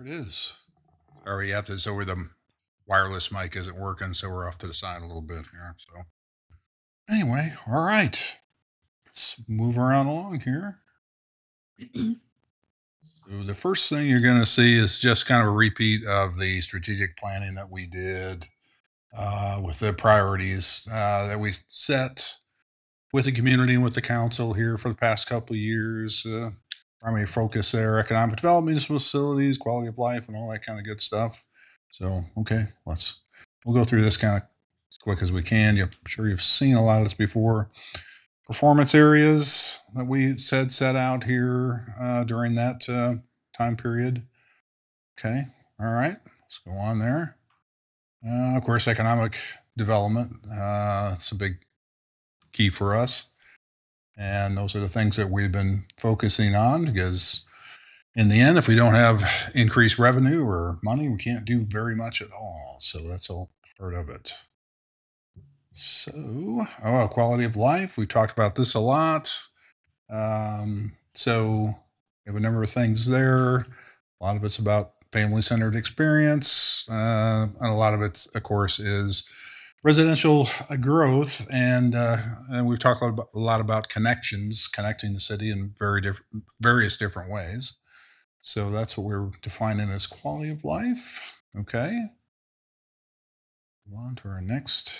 There it is. Sorry, you have to, so where the wireless mic isn't working, so we're off to the side a little bit here. So anyway, all right. Let's move around along here. So the first thing you're going to see is just kind of a repeat of the strategic planning that we did with the priorities that we set with the community and with the council here for the past couple of years. Primary focus there, economic development, municipal facilities, quality of life, and all that kind of good stuff. So, okay, we'll go through this kind of as quick as we can. I'm sure you've seen a lot of this before. Performance areas that we set out here during that time period. Okay, all right, let's go on there. Of course, economic development. It's a big key for us. And those are the things that we've been focusing on because in the end, if we don't have increased revenue or money, we can't do very much at all. So that's all part of it. So, quality of life. We talked about this a lot. So we have a number of things there. A lot of it's about family-centered experience, and a lot of it, of course, is residential growth, and we've talked a lot about connections, connecting the city in various different ways. So that's what we're defining as quality of life. Okay. Move on to our next.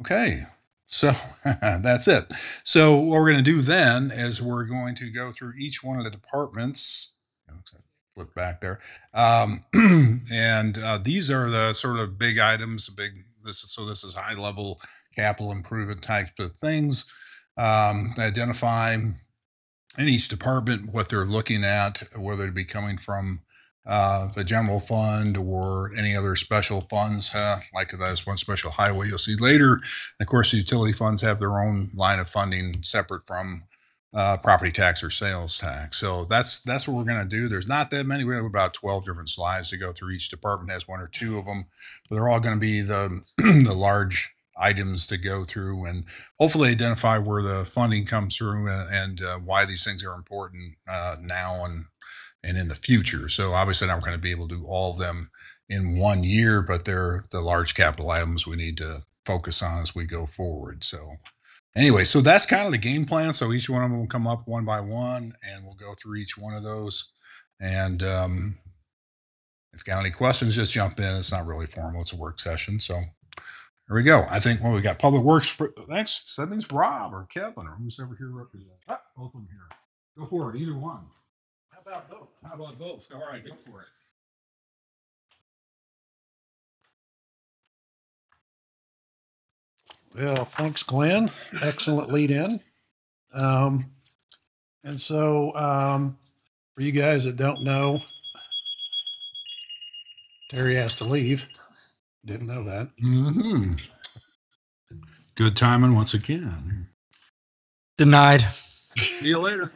Okay. So that's it. So what we're going to do then is we're going to go through each one of the departments. Flip back there. And these are the sort of big items, this is high level capital improvement types of things. Identify in each department what they're looking at, whether it be coming from the general fund or any other special funds, like that's one special highway you'll see later. And of course, the utility funds have their own line of funding separate from property tax or sales tax. So that's what we're going to do. There's not that many. We have about 12 different slides to go through. Each department has one or two of them, but they're all going to be the the large items to go through and hopefully identify where the funding comes through and why these things are important now and in the future. So obviously not going to be able to do all of them in 1 year, but they're the large capital items we need to focus on as we go forward. So anyway, so that's kind of the game plan. So each one of them will come up one by one and we'll go through each one of those. And if you got any questions, just jump in. It's not really formal. It's a work session. So here we go. I think, we got Public Works for next. That means Rob or Kevin or who's ever here representing. Both of them here. Go for it. Either one. How about both? All right, go for it. Well, thanks, Glenn. Excellent lead in. And so, for you guys that don't know, Terry has to leave. Didn't know that. Mm-hmm. Good timing once again. Denied. See you later.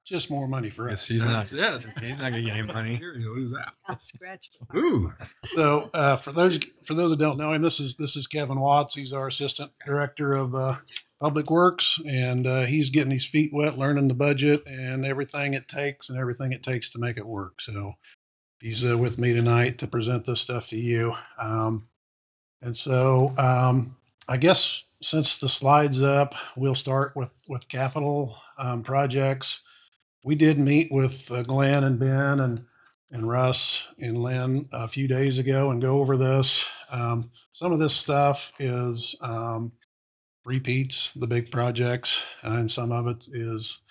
Just more money for us. That's it. He's not gonna get any money. Here you lose that. Scratch. Ooh. So, for those that don't know him, this is Kevin Watts. He's our assistant director of Public Works, and he's getting his feet wet, learning the budget and everything it takes to make it work. So, he's with me tonight to present this stuff to you. And so, I guess since the slide's up, we'll start with capital projects. We did meet with Glenn and Ben and Russ and Lynn a few days ago and go over this. Some of this stuff is repeats, the big projects, and some of it is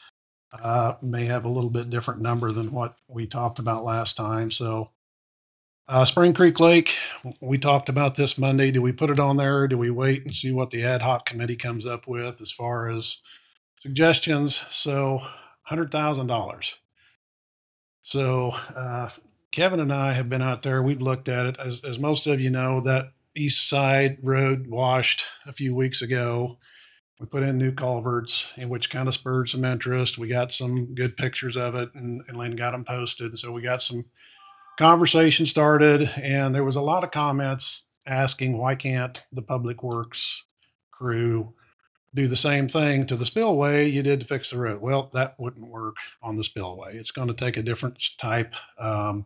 may have a little bit different number than what we talked about last time. So Spring Creek Lake, we talked about this Monday. Do we put it on there? Or do we wait and see what the ad hoc committee comes up with as far as suggestions? So $100,000. So Kevin and I have been out there. We've looked at it. As most of you know, that east side road washed a few weeks ago. We put in new culverts, which kind of spurred some interest. We got some good pictures of it, and Lynn got them posted. And so we got some conversation started, and there was a lot of comments asking why can't the Public Works crew do the same thing to the spillway you did to fix the road. Well, that wouldn't work on the spillway. It's going to take a different type of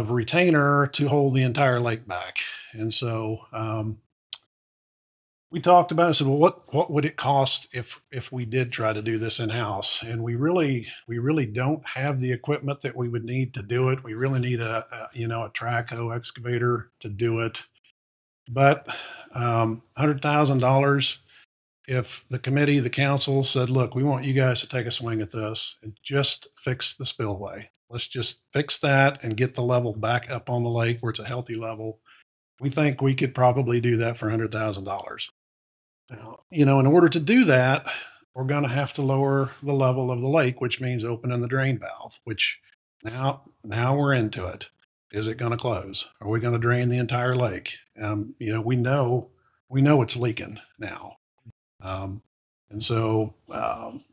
retainer to hold the entire lake back. And so we talked about it. I said, well, what would it cost if we did try to do this in house? And we really don't have the equipment that we would need to do it. We really need a track hoe excavator to do it. But $100,000. If the committee, the council said, look, we want you guys to take a swing at this and just fix the spillway. Let's just fix that and get the level back up on the lake where it's a healthy level. We think we could probably do that for $100,000. Now, in order to do that, we're going to have to lower the level of the lake, which means opening the drain valve, which now we're into it. Is it going to close? Are we going to drain the entire lake? We know it's leaking now. And so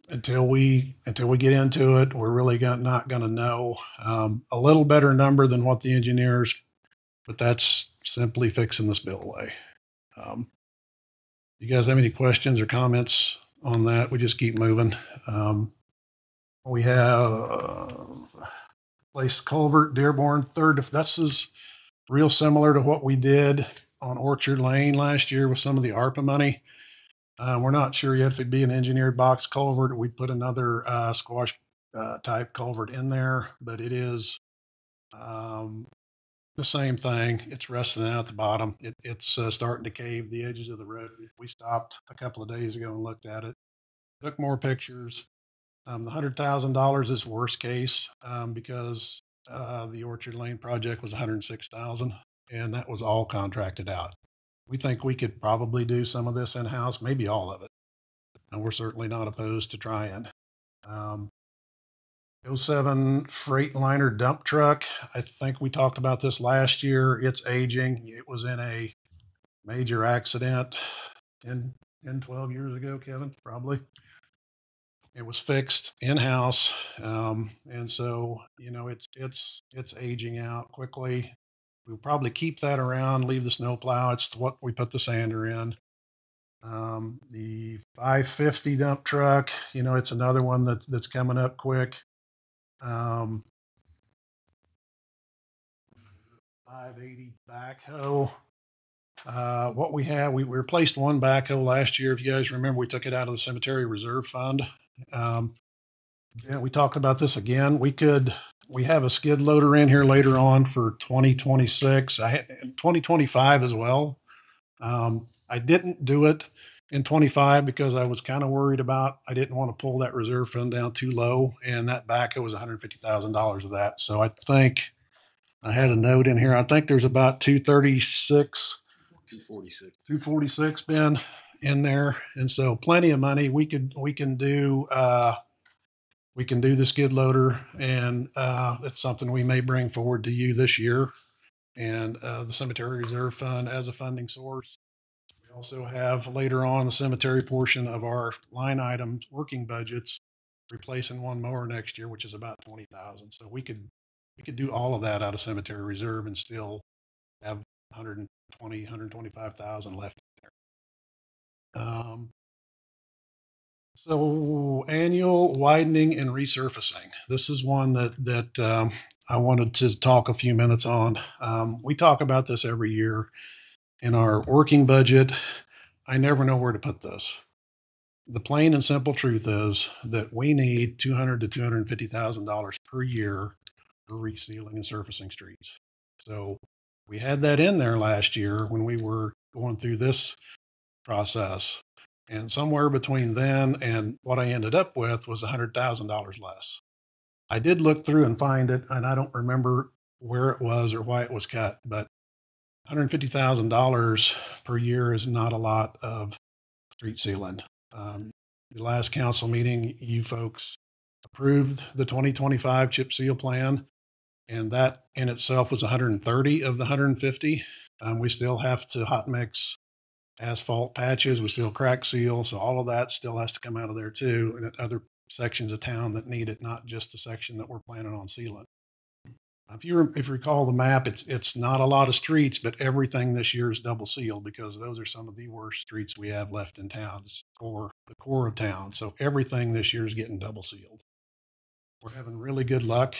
until we get into it, we're really not going to know a little better number than what the engineers, but that's simply fixing the spillway. You guys have any questions or comments on that? We just keep moving. We have place culvert, Dearborn, third. This is real similar to what we did on Orchard Lane last year with some of the ARPA money. We're not sure yet if it'd be an engineered box culvert. We'd put another squash type culvert in there, but it is the same thing. It's resting out at the bottom. It's starting to cave the edges of the road. We stopped a couple of days ago and looked at it, took more pictures. The $100,000 is worst case because the Orchard Lane project was $106,000, and that was all contracted out. We think we could probably do some of this in-house, maybe all of it. And we're certainly not opposed to trying. 07 Freightliner dump truck. I think we talked about this last year. It's aging. It was in a major accident 12 years ago, Kevin, probably. It was fixed in-house. And so, it's aging out quickly. We'll probably keep that around, leave the snow plow. It's what we put the sander in. The 550 dump truck, it's another one that's coming up quick. 580 backhoe. What we have, we replaced one backhoe last year. If you guys remember, we took it out of the cemetery reserve fund. Yeah, we talked about this again. We have a skid loader in here later on for 2026, 2025 as well. I didn't do it in 25 because I was kind of worried about, I didn't want to pull that reserve fund down too low. And that backhoe was $150,000 of that. So I think I had a note in here. I think there's about 246 been in there. And so plenty of money. We can do the skid loader, and it's something we may bring forward to you this year, and the cemetery reserve fund as a funding source. We also have later on the cemetery portion of our line items working budgets replacing one mower next year, which is about 20,000. So we could do all of that out of cemetery reserve and still have 125,000 left there. So annual widening and resurfacing. This is one that I wanted to talk a few minutes on. We talk about this every year in our working budget. I never know where to put this. The plain and simple truth is that we need $200,000 to $250,000 per year for resealing and surfacing streets. So we had that in there last year when we were going through this process. And somewhere between then and what I ended up with was $100,000 less. I did look through and find it, and I don't remember where it was or why it was cut, but $150,000 per year is not a lot of street sealing. The last council meeting, you folks approved the 2025 chip seal plan, and that in itself was 130 of the 150. We still have to hot mix asphalt patches. We still crack seal. So all of that still has to come out of there too. And at other sections of town that need it, not just the section that we're planning on sealing. If you recall the map, it's not a lot of streets, but everything this year is double sealed because those are some of the worst streets we have left in town. It's the core of town. So everything this year is getting double sealed. We're having really good luck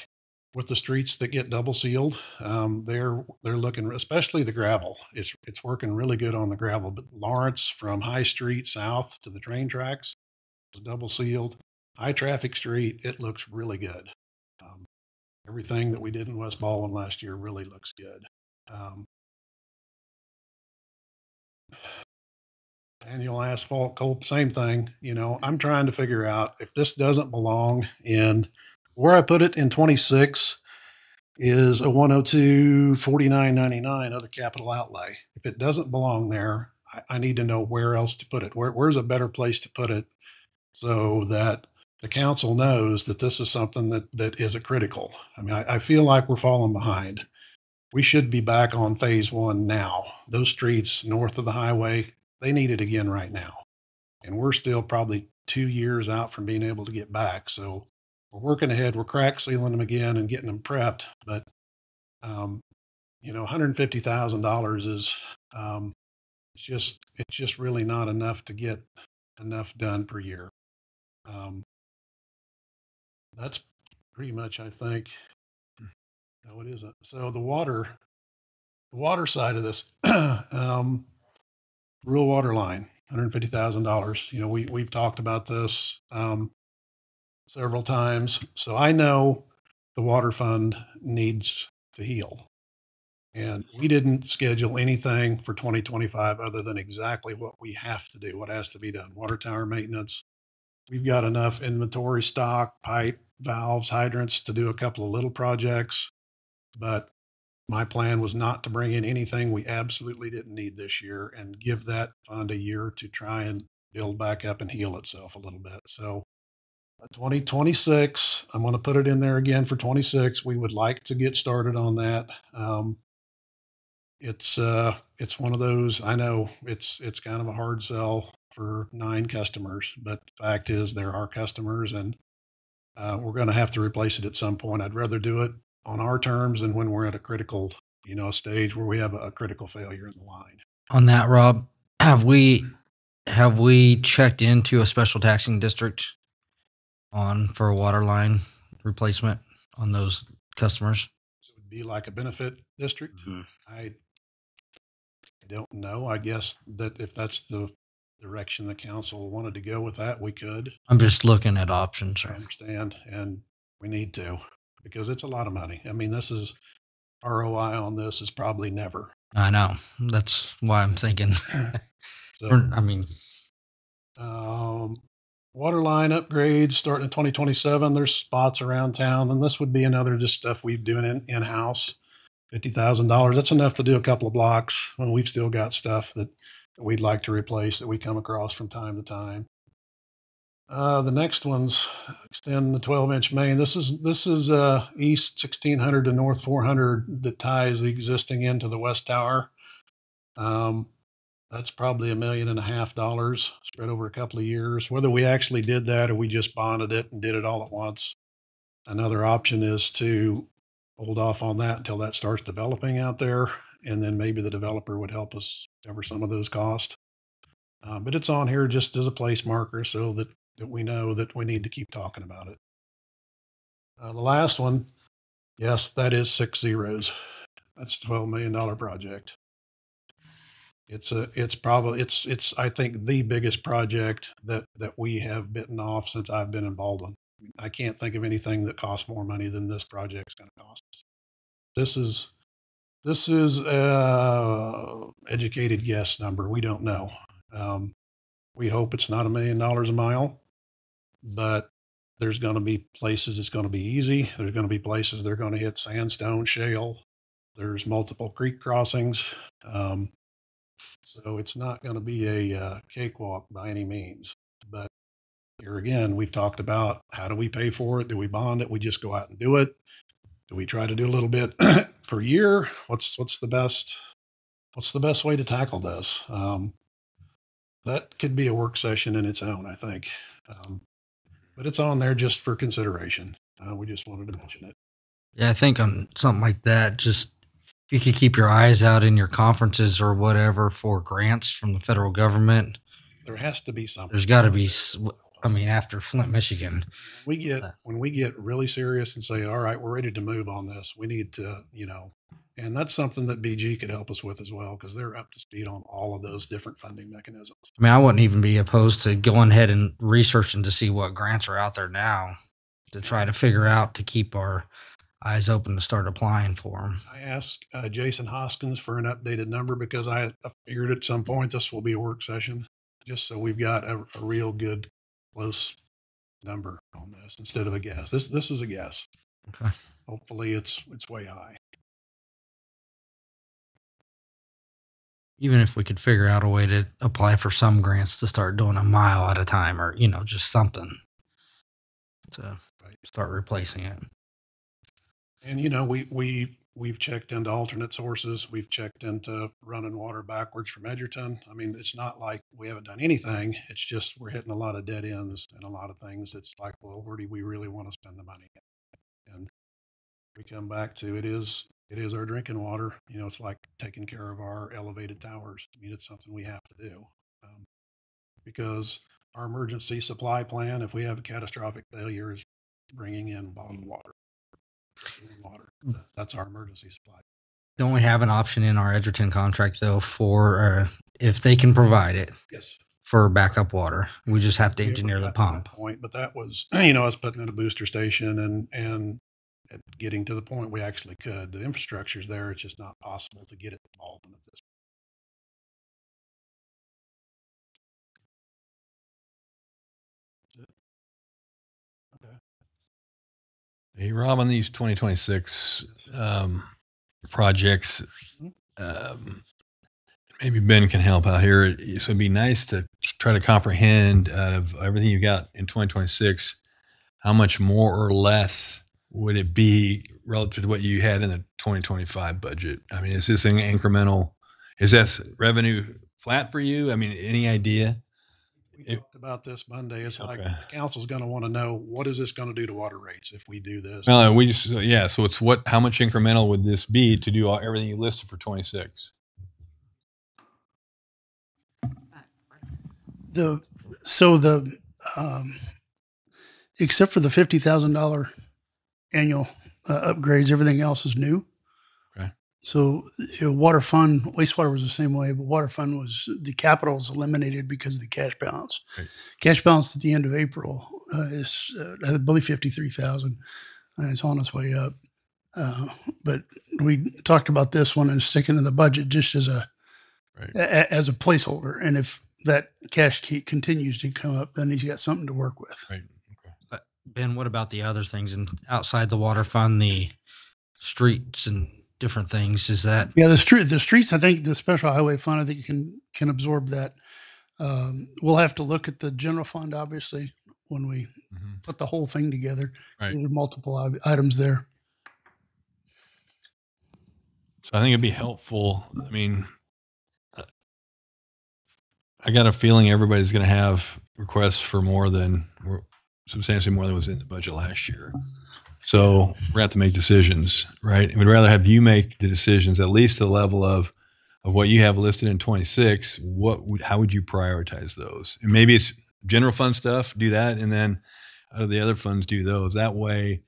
with the streets that get double sealed. They're looking, especially the gravel. It's working really good on the gravel. But Lawrence from High Street south to the train tracks is double sealed. High traffic street, it looks really good. Um, Everything that we did in West Baldwin last year really looks good. Um, Annual asphalt coal, same thing. You know, I'm trying to figure out if this doesn't belong in where I put it in 26 is a 102 49.99 other capital outlay. If it doesn't belong there, I need to know where else to put it. Where's a better place to put it so that the council knows that this is something that is a critical. I mean, I feel like we're falling behind. We should be back on phase one now. Those streets north of the highway, they need it again right now. And we're still probably 2 years out from being able to get back. So we're working ahead. We're crack sealing them again and getting them prepped. But, um, $150,000 is, it's just really not enough to get enough done per year. Um, that's pretty much, I think. No, it isn't. So the water side of this, rural water line, $150,000. You know, we've talked about this several times. So I know the water fund needs to heal. And we didn't schedule anything for 2025 other than exactly what we have to do, what has to be done. Water tower maintenance. We've got enough inventory stock, pipe, valves, hydrants to do a couple of little projects. But my plan was not to bring in anything we absolutely didn't need this year and give that fund a year to try and build back up and heal itself a little bit. So 2026, I'm going to put it in there again for 26. We would like to get started on that. It's one of those, I know it's kind of a hard sell for 9 customers, but the fact is they're our customers and we're going to have to replace it at some point. I'd rather do it on our terms than when we're at a critical, stage where we have a critical failure in the line. On that, Rob, have we checked into a special taxing district for a water line replacement on those customers? So it would be like a benefit district. I don't know. I guess that if that's the direction the council wanted to go with that, we could. I'm just looking at options. I understand, and we need to because it's a lot of money. I mean, this is ROI on this is probably never. I know. That's why I'm thinking. So, I mean, water line upgrades starting in 2027. There's spots around town, and this would be another just stuff we've doing in house. $50,000. That's enough to do a couple of blocks when we've still got stuff that we'd like to replace that we come across from time to time. The next one's extend the 12-inch main. This is east 1600 to north 400 that ties the existing into the west tower. That's probably $1.5 million spread over a couple of years. Whether we actually did that or we just bonded it and did it all at once. Another option is to hold off on that until that starts developing out there, and then maybe the developer would help us cover some of those costs. But it's on here just as a place marker so that we know that we need to keep talking about it. The last one, yes, that is 6 zeros. That's a $12 million project. It's I think the biggest project that we have bitten off since I've been in Baldwin. I can't think of anything that costs more money than this project's going to cost us. This is educated guess number. We don't know. We hope it's not $1 million a mile, but there's going to be places it's going to be easy. There's going to be places they're going to hit sandstone, shale. There's multiple creek crossings. So it's not going to be a cakewalk by any means. But here again, we've talked about how do we pay for it? Do we bond it? We just go out and do it? Do we try to do a little bit per year? What's the best way to tackle this? That could be a work session in its own, I think. But it's on there just for consideration. We just wanted to mention it. Yeah, I think on something like that, just if you could keep your eyes out in your conferences or whatever for grants from the federal government, There has to be something. there's got to be. I mean, after Flint, Michigan, When we get really serious and say, all right, we're ready to move on this, we need to, and that's something that BG could help us with as well, because they're up to speed on all of those different funding mechanisms. I mean, I wouldn't even be opposed to going ahead and researching to see what grants are out there now to try to figure out to keep our eyes open to start applying for them. I asked Jason Hoskins for an updated number because I figured at some point this will be a work session, just so we've got a real good close number on this instead of a guess. This is a guess. Okay. Hopefully it's way high. Even if we could figure out a way to apply for some grants to start doing a mile at a time, or just something to start replacing it. And we've checked into alternate sources. We've checked into running water backwards from Edgerton. I mean, it's not like we haven't done anything. It's just we're hitting a lot of dead ends and a lot of things. It's like, well, where do we really want to spend the money? And we come back to it is our drinking water. It's like taking care of our elevated towers. I mean, it's something we have to do because our emergency supply plan, if we have a catastrophic failure, is bringing in bottled water. That's our emergency supply. Don't we have an option in our Edgerton contract though for if they can provide it? Yes. For backup water, we just have to engineer the pump. But that was, us putting in a booster station and getting to the point we actually could. The infrastructure's there. It's just not possible to get it involved in this. Okay. Hey, Rob, on these 2026 projects, maybe Ben can help out here. So it'd be nice to try to comprehend out of everything you got in 2026, how much more or less would it be relative to what you had in the 2025 budget? I mean, is this an incremental? Is this revenue flat for you? I mean, any idea? We talked about this Monday. It's like the council's going to want to know, what is this going to do to water rates if we do this? Well, so it's how much incremental would this be to do everything you listed for 26? Except for the $50,000 annual upgrades, everything else is new. Okay. So water fund, wastewater was the same way, but water fund was the capital is eliminated because of the cash balance. Right. Cash balance at the end of April is, I believe, 53,000, and it's on its way up. But we talked about this one and sticking in the budget just as a placeholder, and if that cash continues to come up, then he's got something to work with. Right. Okay. Ben, what about the other things and outside the water fund, the streets and different things? Is that the streets? I think the special highway fund, I think can absorb that. We'll have to look at the general fund, obviously, when we put the whole thing together. Right. There are multiple items there. So I think it'd be helpful. I mean, I got a feeling everybody's going to have requests for substantially more than was in the budget last year. So we're going to have to make decisions, right? And we'd rather have you make the decisions, at least to the level of what you have listed in 26. How would you prioritize those? And maybe it's general fund stuff, do that. And then out of the other funds, do those. That way,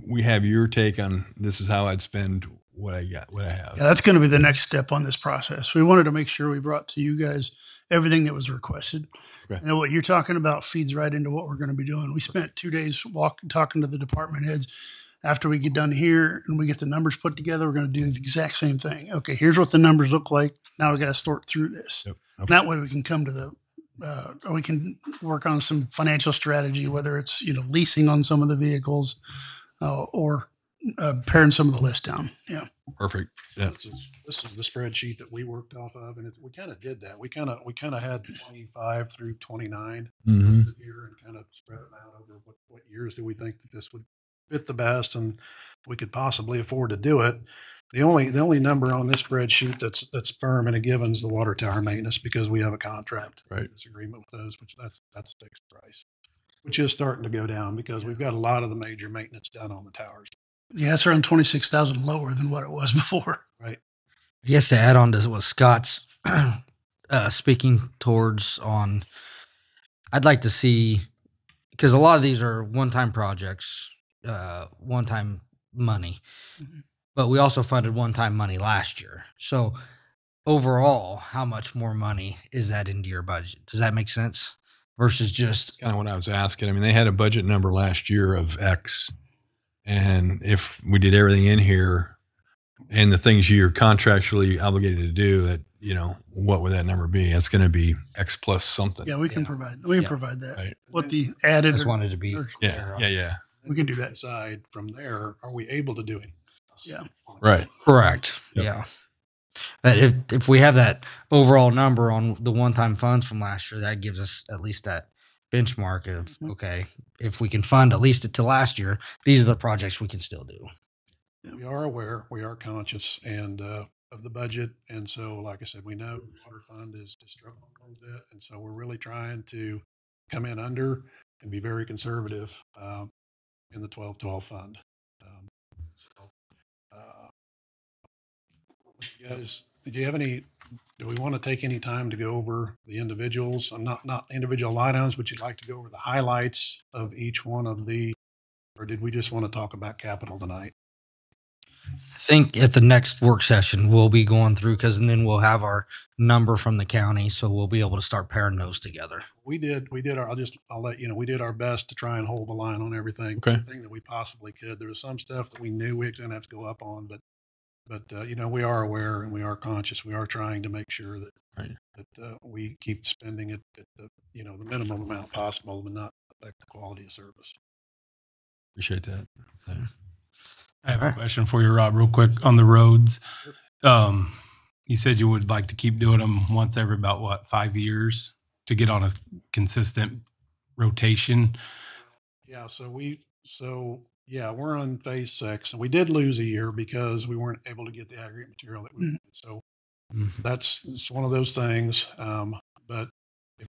we have your take on this is how I'd spend what I have. Yeah, that's going to be the next step on this process. We wanted to make sure we brought to you guys everything that was requested. Okay. And what you're talking about feeds right into what we're going to be doing. We spent 2 days talking to the department heads. After we get done here and we get the numbers put together, we're going to do the exact same thing. Okay, here's what the numbers look like. Now we got to sort through this. Yep. Okay. That way we can come to or we can work on some financial strategy, whether it's leasing on some of the vehicles or paring some of the list down. Yeah. Perfect. Yeah. This is the spreadsheet that we worked off of, and we kind of did that. We kind of had 25 through 29 here, and kind of spread it out over what years do we think that this would fit the best, and we could possibly afford to do it. The only number on this spreadsheet that's firm and a given is the water tower maintenance, because we have a contract disagreement with those, which that's a fixed price. which is starting to go down because we've got a lot of the major maintenance done on the towers. Yeah, it's around 26,000 lower than what it was before. Right. I guess to add on to what Scott's speaking towards on, I'd like to see, because a lot of these are one-time projects, one-time money, Mhm. but we also funded one-time money last year. So overall, how much more money is that into your budget? Does that make sense? Versus just Kind of what I was asking. I mean, they had a budget number last year of X, and if we did everything in here and the things you're contractually obligated to do, that what would that number be? It's going to be X plus something. Yeah, we can Yeah. provide that. Right. What the I added, just wanted to be or- clear. Yeah. Then We can do that. Decide from there, are we able to do it? Yeah. Right. Correct. Yep. Yeah. But if we have that overall number on the one-time funds from last year, that gives us at least that benchmark of, Mhm. okay, if we can fund at least it to last year, these are the projects we can still do. We are aware, we are conscious and of the budget. And so, like I said, we know the water fund is struggling a little bit. And so we're really trying to come in under and be very conservative in the 12-12 fund. So, guys, do we want to take any time to go over the individuals? Not individual line items, but you'd like to go over the highlights of each one of or did we just want to talk about capital tonight? I think at the next work session, we'll be going through and then we'll have our number from the county. So we'll be able to start pairing those together. We did I'll let you know, we did our best to try and hold the line on everything, Okay. everything that we possibly could. There was some stuff that we knew we were going to have to go up on, but we are aware and we are conscious. We are trying to make sure that, Right. that we keep spending it at the minimum amount possible, but not affect the quality of service. Appreciate that. I have a question for you, Rob, real quick on the roads. You said you would like to keep doing them once every about 5 years to get on a consistent rotation. Yeah. We're on phase 6 and we did lose a year because we weren't able to get the aggregate material that we needed. So it's one of those things. But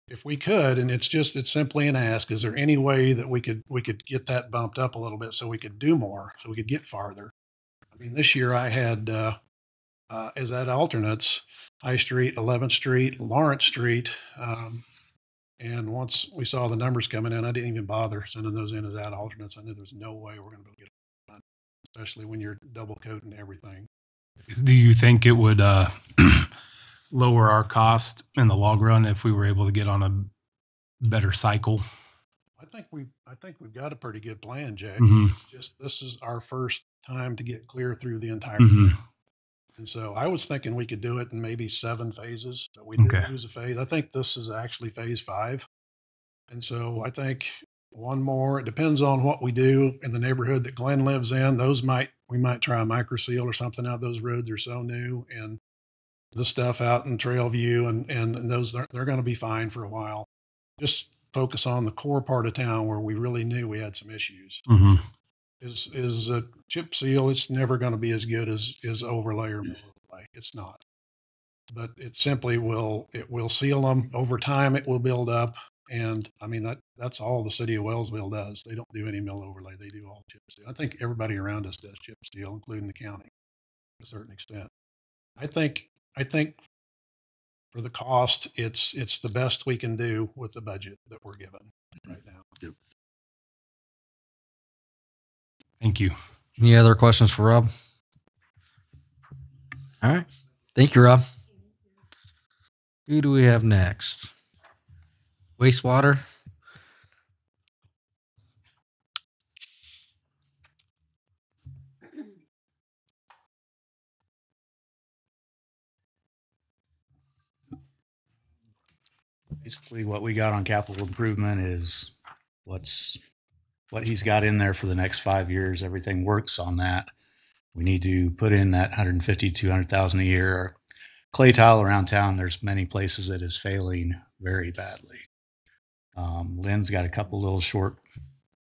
if we could, and it's simply an ask, is there any way that we could get that bumped up a little bit so we could do more, so we could get farther? I mean, this year I had, as at alternates, High Street, 11th Street, Lawrence Street. And once we saw the numbers coming in, I didn't even bother sending those in as ad alternates. I knew there was no way we're going to be able to get it done, especially when you're double coating everything. Do you think it would lower our cost in the long run if we were able to get on a better cycle? I think we've got a pretty good plan, Jay. Mhm. Just this is our first time to get clear through the entire. Mhm. And so I was thinking we could do it in maybe 7 phases, but we did Okay. lose a phase. I think this is actually phase 5. And so I think one more, it depends on what we do in the neighborhood that Glenn lives in. We might try a micro seal or something out. Those roads are so new, and the stuff out in Trailview and those, they're going to be fine for a while. Just focus on the core part of town where we really knew we had some issues. Mhm. Is a chip seal. It's never going to be as good as overlay or mill overlay. It's not, but it simply it will seal them over time. It will build up. And I mean, that's all the city of Wellsville does. They don't do any mill overlay. They do all chip seal. I think everybody around us does chip seal, including the county to a certain extent. I think for the cost, it's the best we can do with the budget that we're given right now. Thank you. Any other questions for Rob? All right. Thank you, Rob. Who do we have next? Wastewater. Basically, what we got on capital improvement is what he's got in there for the next 5 years. Everything works on that. We need to put in that 150, 200,000 a year. Clay tile around town, there's many places that is failing very badly. Lynn's got a couple little short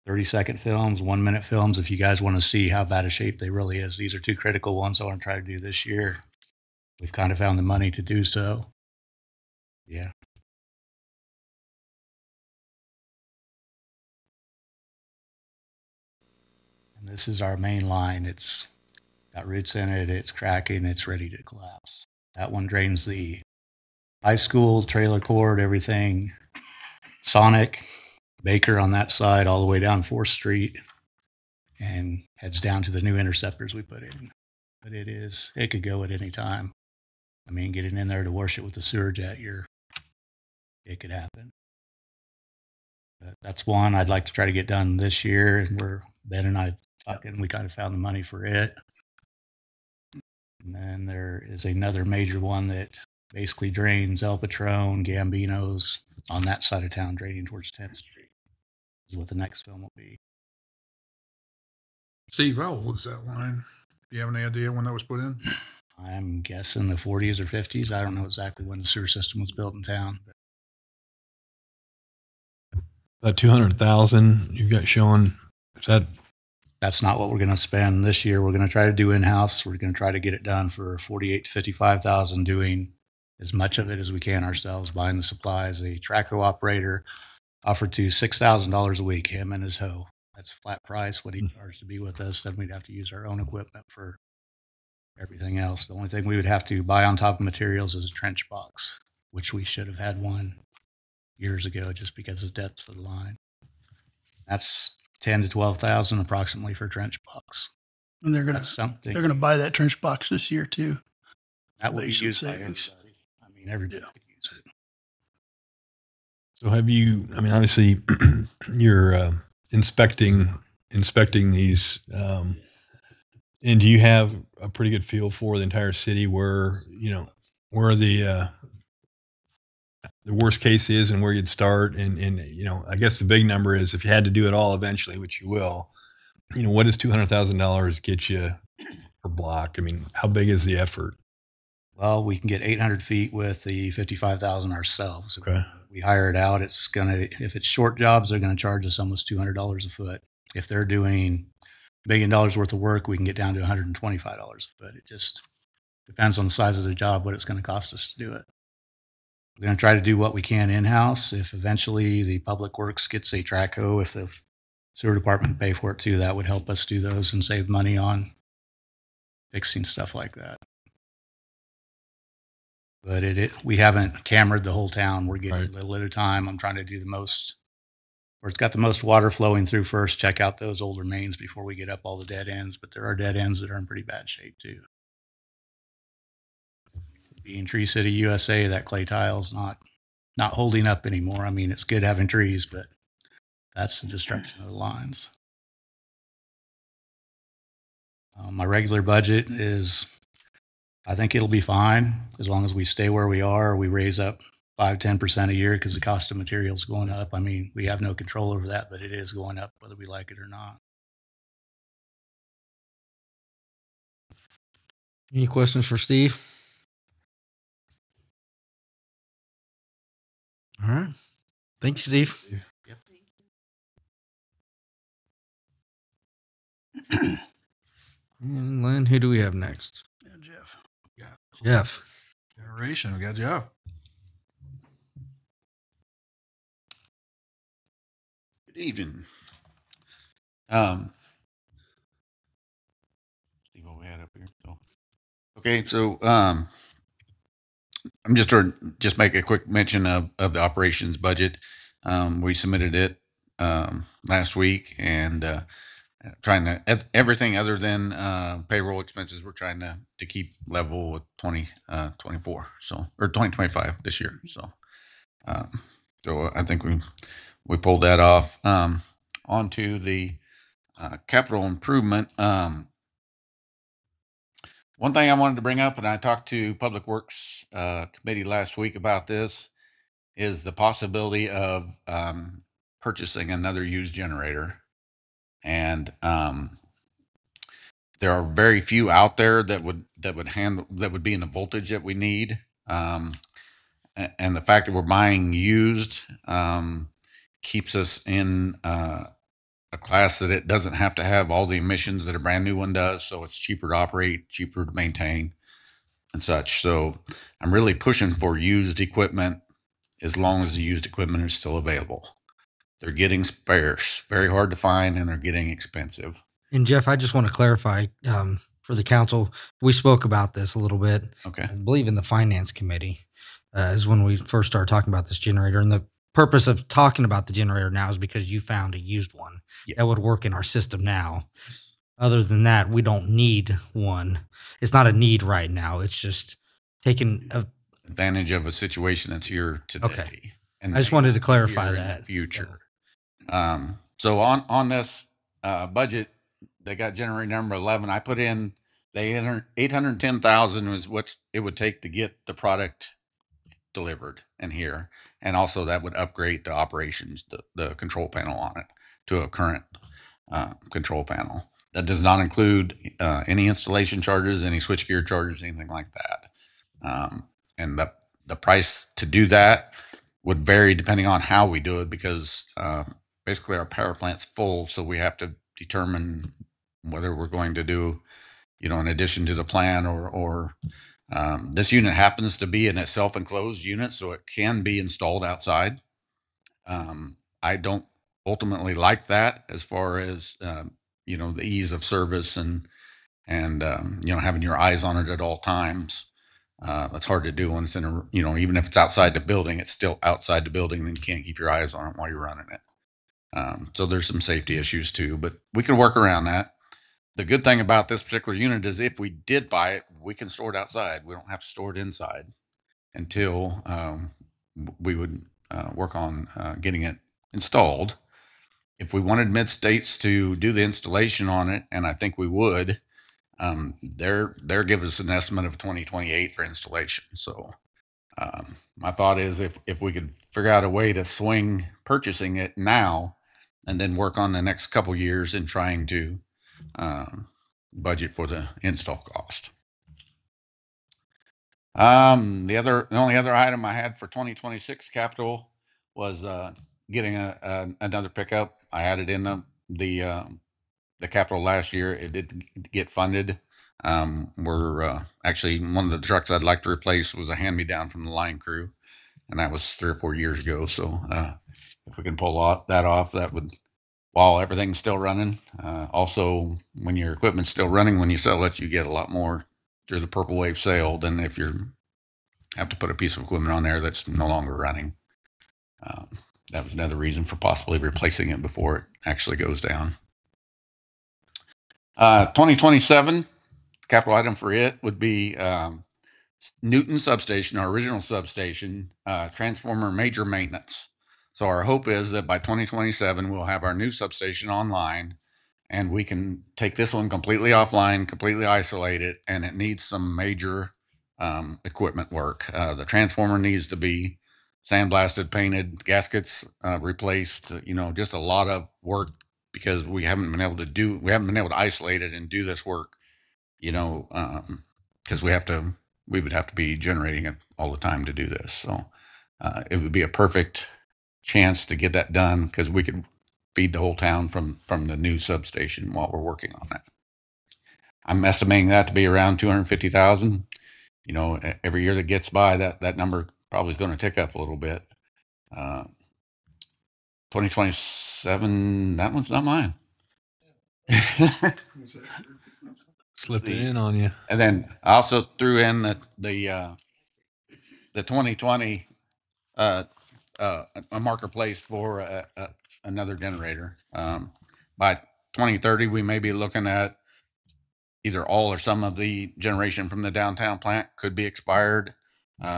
30-second films, 1-minute films. If you guys want to see how bad a shape they really is, these are 2 critical ones I want to try to do this year. We've kind of found the money to do so. Yeah. this is our main line. It's got roots in it. It's cracking. It's ready to collapse. That one drains the high school, trailer court, everything. Sonic, Baker on that side, all the way down 4th Street, and heads down to the new interceptors we put in. But it could go at any time. I mean, getting in there to wash it with the sewer jet, it could happen. But that's one I'd like to try to get done this year. And Ben and I talking, we kind of found the money for it. And then there is another major one that basically drains El Patron, Gambino's on that side of town, draining towards 10th Street. Is what the next film will be. Steve, how old is that line? Do you have any idea when that was put in? I'm guessing the 40s or 50s. I don't know exactly when the sewer system was built in town. But That 200,000 you've got showing, that's not what we're going to spend this year. We're going to try to do in-house. We're going to try to get it done for 48 to 55,000, doing as much of it as we can ourselves, buying the supplies. A tracker operator offered to $6,000 a week, him and his hoe. That's flat price, what he charged to be with us. Then we'd have to use our own equipment for everything else. The only thing we would have to buy on top of materials is a trench box, which we should have had one years ago just because of the depth of the line. That's 10 to 12,000 approximately for a trench box. And they're That's something gonna buy that trench box this year too. that will be Basic used by savings. everybody. I mean, everybody Yeah. could use it. so have you, I mean, obviously you're inspecting these, and do you have a pretty good feel for the entire city where the worst case is and where you'd start? And I guess the big number is if you had to do it all eventually, which you will, what does $200,000 get you per block? I mean, how big is the effort? Well, we can get 800 feet with the 55,000 ourselves. Okay. We hire it out. If it's short jobs, they're going to charge us almost $200 a foot. If they're doing $1 million worth of work, we can get down to $125 a foot. It just depends on the size of the job, what it's going to cost us to do it. We're going to try to do what we can in-house. If eventually the public works gets a track hoe, if the sewer department can pay for it too, that would help us do those and save money on fixing stuff like that. But we haven't cambered the whole town. We're getting Right. a little at a time. I'm trying to do the most, where it's got the most water flowing through first, check out those older mains before we get up all the dead ends. But there are dead ends that are in pretty bad shape too. Being Tree City, USA, that clay tile's not holding up anymore. I mean, it's good having trees, but that's the destruction of the lines. My regular budget is, I think it'll be fine as long as we stay where we are. We raise up 5-10% a year because the cost of materials going up. I mean, we have no control over that, but it is going up whether we like it or not. Any questions for Steve? All right. Thanks, Steve. And Lynn, who do we have next? Yeah, Jeff. Jeff. Generation, we got Jeff. Good evening. See what we had up here. So, I'm just make a quick mention of the operations budget. We submitted it last week, and trying to everything other than payroll expenses. We're trying to keep level with 2024, or 2025 this year. So I think we pulled that off. Onto the capital improvement. One thing I wanted to bring up, and I talked to Public Works Committee last week about this, is the possibility of purchasing another used generator. And there are very few out there that would be in the voltage that we need. And the fact that we're buying used keeps us in a class that it doesn't have to have all the emissions that a brand new one does. So it's cheaper to operate, cheaper to maintain, and such. So I'm really pushing for used equipment as long as the used equipment is still available. They're getting sparse, very hard to find, and they're getting expensive. And Jeff, I just want to clarify for the council, we spoke about this a little bit. Okay. I believe in the finance committee is when we first started talking about this generator. And the purpose of talking about the generator now is because you found a used one that would work in our system now. Other than that, we don't need one. It's not a need right now. It's just taking a advantage of a situation that's here today. Okay. And I just may wanted not to be clarify here in that. the future. So on this budget, they got generator number 11. I put in the 810,000 was what it would take to get the product delivered and here, and also that would upgrade the operations, the control panel on it to a current control panel. That does not include any installation charges, any switchgear charges, anything like that. And the price to do that would vary depending on how we do it, because basically our power plant's full, so we have to determine whether we're going to do, in addition to the plan, or this unit happens to be in a self-enclosed unit, so it can be installed outside. I don't ultimately like that as far as the ease of service and having your eyes on it at all times. That's hard to do when it's in a, even if it's outside the building, it's still outside the building, and you can't keep your eyes on it while you're running it. So there's some safety issues too, but we can work around that. The good thing about this particular unit is if we did buy it, we can store it outside. We don't have to store it inside until we would work on getting it installed. If we wanted Mid-States to do the installation on it, and I think we would, they're giving us an estimate of 2028 for installation. So my thought is if we could figure out a way to swing purchasing it now and then work on the next couple years in trying to budget for the install cost. The only other item I had for 2026 capital was getting another pickup. I had it in the capital last year. It did get funded. We're actually, one of the trucks I'd like to replace was a hand-me-down from the line crew, and that was 3 or 4 years ago. So if we can pull that off, that would, while everything's still running. Also, when your equipment's still running, when you sell it, you get a lot more through the Purple Wave sale than if you have to put a piece of equipment on there that's no longer running. That was another reason for possibly replacing it before it actually goes down. 2027 capital item for it would be Newton substation, our original substation, transformer major maintenance. So our hope is that by 2027, we'll have our new substation online, and we can take this one completely offline, completely isolate it, and it needs some major equipment work. The transformer needs to be sandblasted, painted, gaskets replaced, just a lot of work, because we haven't been able to isolate it and do this work, because we would have to be generating it all the time to do this. So it would be a perfect chance to get that done, because we could feed the whole town from the new substation while we're working on that. I'm estimating that to be around 250,000. Every year that gets by, that number probably is going to tick up a little bit. 2027, that one's not mine. Slipped it in on you. And then I also threw in the 2020 a marker place for another generator. By 2030, we may be looking at either all or some of the generation from the downtown plant could be expired.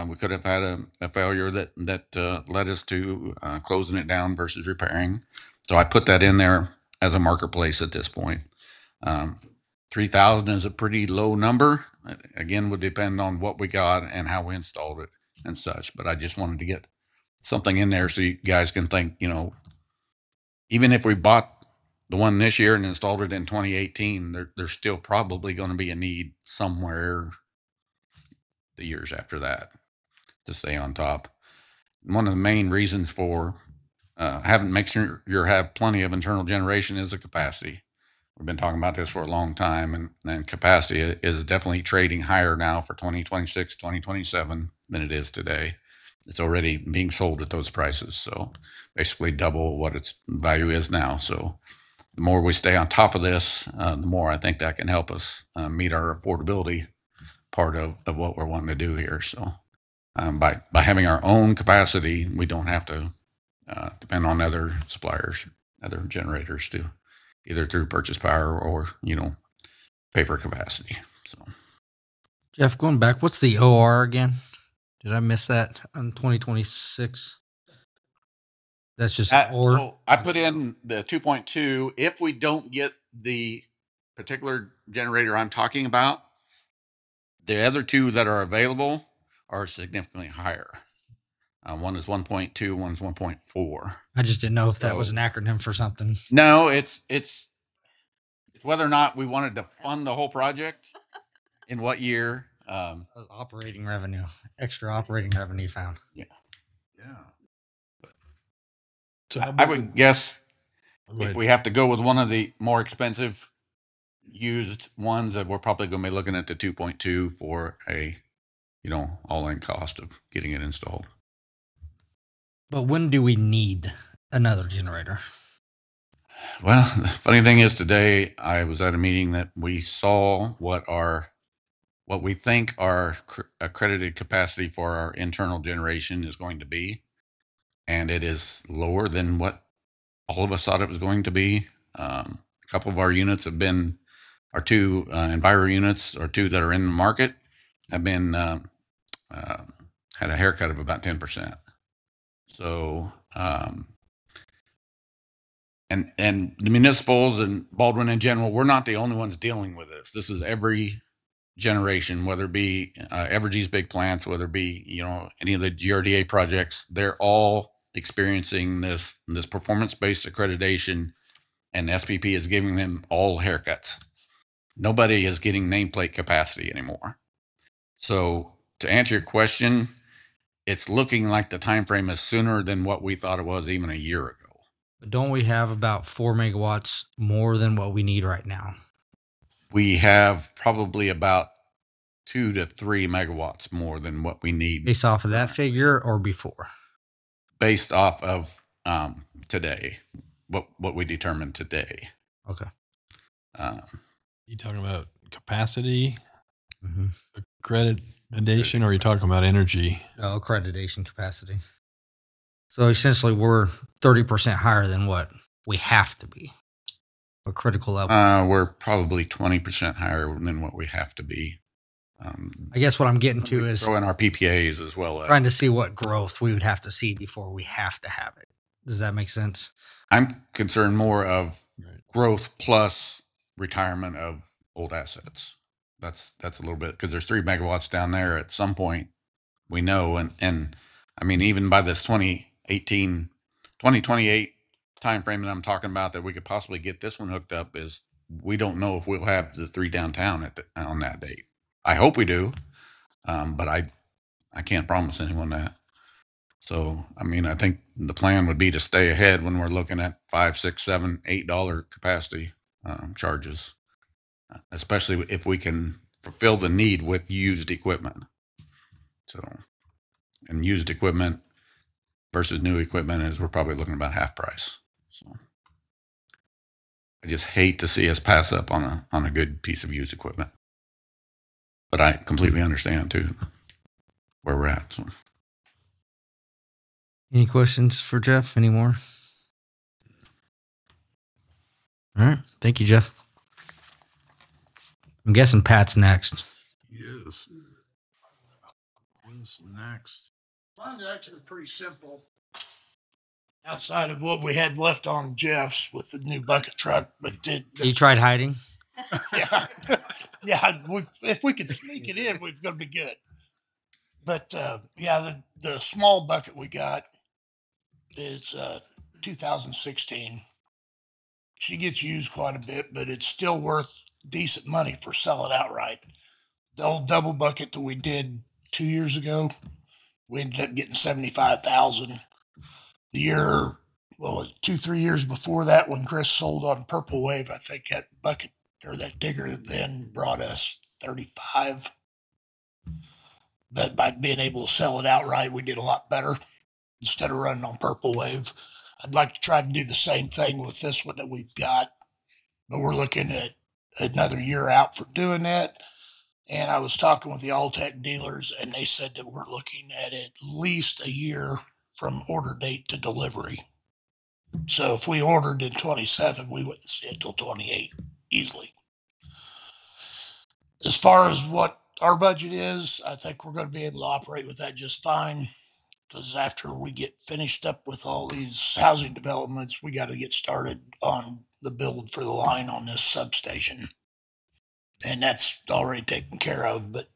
We could have had a failure that led us to closing it down versus repairing. So I put that in there as a marker place at this point. 3,000 is a pretty low number. Again, would depend on what we got and how we installed it and such. But I just wanted to get something in there so you guys can think, even if we bought the one this year and installed it in 2018, there's still probably going to be a need somewhere the years after that to stay on top. One of the main reasons for make sure you have plenty of internal generation is the capacity. We've been talking about this for a long time, and capacity is definitely trading higher now for 2026, 2027 than it is today. It's already being sold at those prices. So basically double what its value is now. So the more we stay on top of this, the more I think that can help us meet our affordability part of what we're wanting to do here. So by having our own capacity, we don't have to depend on other suppliers, other generators to either through purchase power or, paper capacity. So Jeff, going back, what's the OR again? Did I miss that on 2026? That's just or. so I put in the 2.2. If we don't get the particular generator I'm talking about, the other two that are available are significantly higher. One is 1.2, one's 1.4. I just didn't know if that was So- an acronym for something. No, it's whether or not we wanted to fund the whole project in what year. Operating revenue, extra operating revenue found. Yeah. So how I big would guess Go if ahead. we have to go with one of the more expensive used ones, that we're probably going to be looking at the 2.2 for a, all-in cost of getting it installed. But when do we need another generator? Well, the funny thing is, today I was at a meeting that we saw what we think our accredited capacity for our internal generation is going to be, and it is lower than what all of us thought it was going to be. A couple of our units have been, our two Enviro units, or two that are in the market, have been had a haircut of about 10%. So, and the municipals and Baldwin in general, we're not the only ones dealing with this. This is every generation, whether it be Evergy's big plants, whether it be any of the GRDA projects. They're all experiencing this performance-based accreditation, and SPP is giving them all haircuts. Nobody is getting nameplate capacity anymore. So to answer your question, it's looking like the time frame is sooner than what we thought it was even a year ago. But don't we have about 4 megawatts more than what we need right now? We have probably about 2 to 3 megawatts more than what we need Based off of that figure or before? based off of today, what we determined today. Okay. You talking about capacity, Mm-hmm. accreditation, or are you talking about energy? No, accreditation capacity. So essentially, we're 30% higher than what we have to be. A critical level. We're probably 20% higher than what we have to be. I guess what I'm getting to is throw in our PPAs as well. trying to see what growth we would have to see before we have to have it. Does that make sense? I'm concerned more of growth plus retirement of old assets. That's a little bit, because there's 3 megawatts down there at some point, we know. And I mean, even by this 2028 time frame that I'm talking about, that we could possibly get this one hooked up, is we don't know if we'll have the 3 downtown on that date. I hope we do, but I can't promise anyone that. So, I mean, I think the plan would be to stay ahead when we're looking at $5, $6, $7, $8 capacity charges, especially if we can fulfill the need with used equipment. So, and used equipment versus new equipment is, we're probably looking about half price. So, I just hate to see us pass up on a good piece of used equipment. But I completely understand too where we're at. So. Any questions for Jeff anymore? All right. Thank you, Jeff. I'm guessing Pat's next. Yes. What's next? Mine's actually pretty simple. Outside of what we had left on Jeff's with the new bucket truck, but You tried hiding? yeah, yeah. If we could sneak it in, we're gonna be good. But yeah, the small bucket we got is 2016. She gets used quite a bit, but it's still worth decent money for selling outright. The old double bucket that we did 2 years ago, we ended up getting 75,000. The year, well, 2-3 years before that, when Chris sold on Purple Wave, I think that bucket or that digger then brought us 35. But by being able to sell it outright, we did a lot better instead of running on Purple Wave. I'd like to try to do the same thing with this one that we've got. but we're looking at another year out for doing that. And I was talking with the Alltech dealers, and they said that we're looking at least a year from order date to delivery. So if we ordered in 27, we wouldn't see it till 28 easily. As far as what our budget is, I think we're going to be able to operate with that just fine. Because after we get finished up with all these housing developments, we got to get started on the build for the line on this substation. And that's already taken care of. But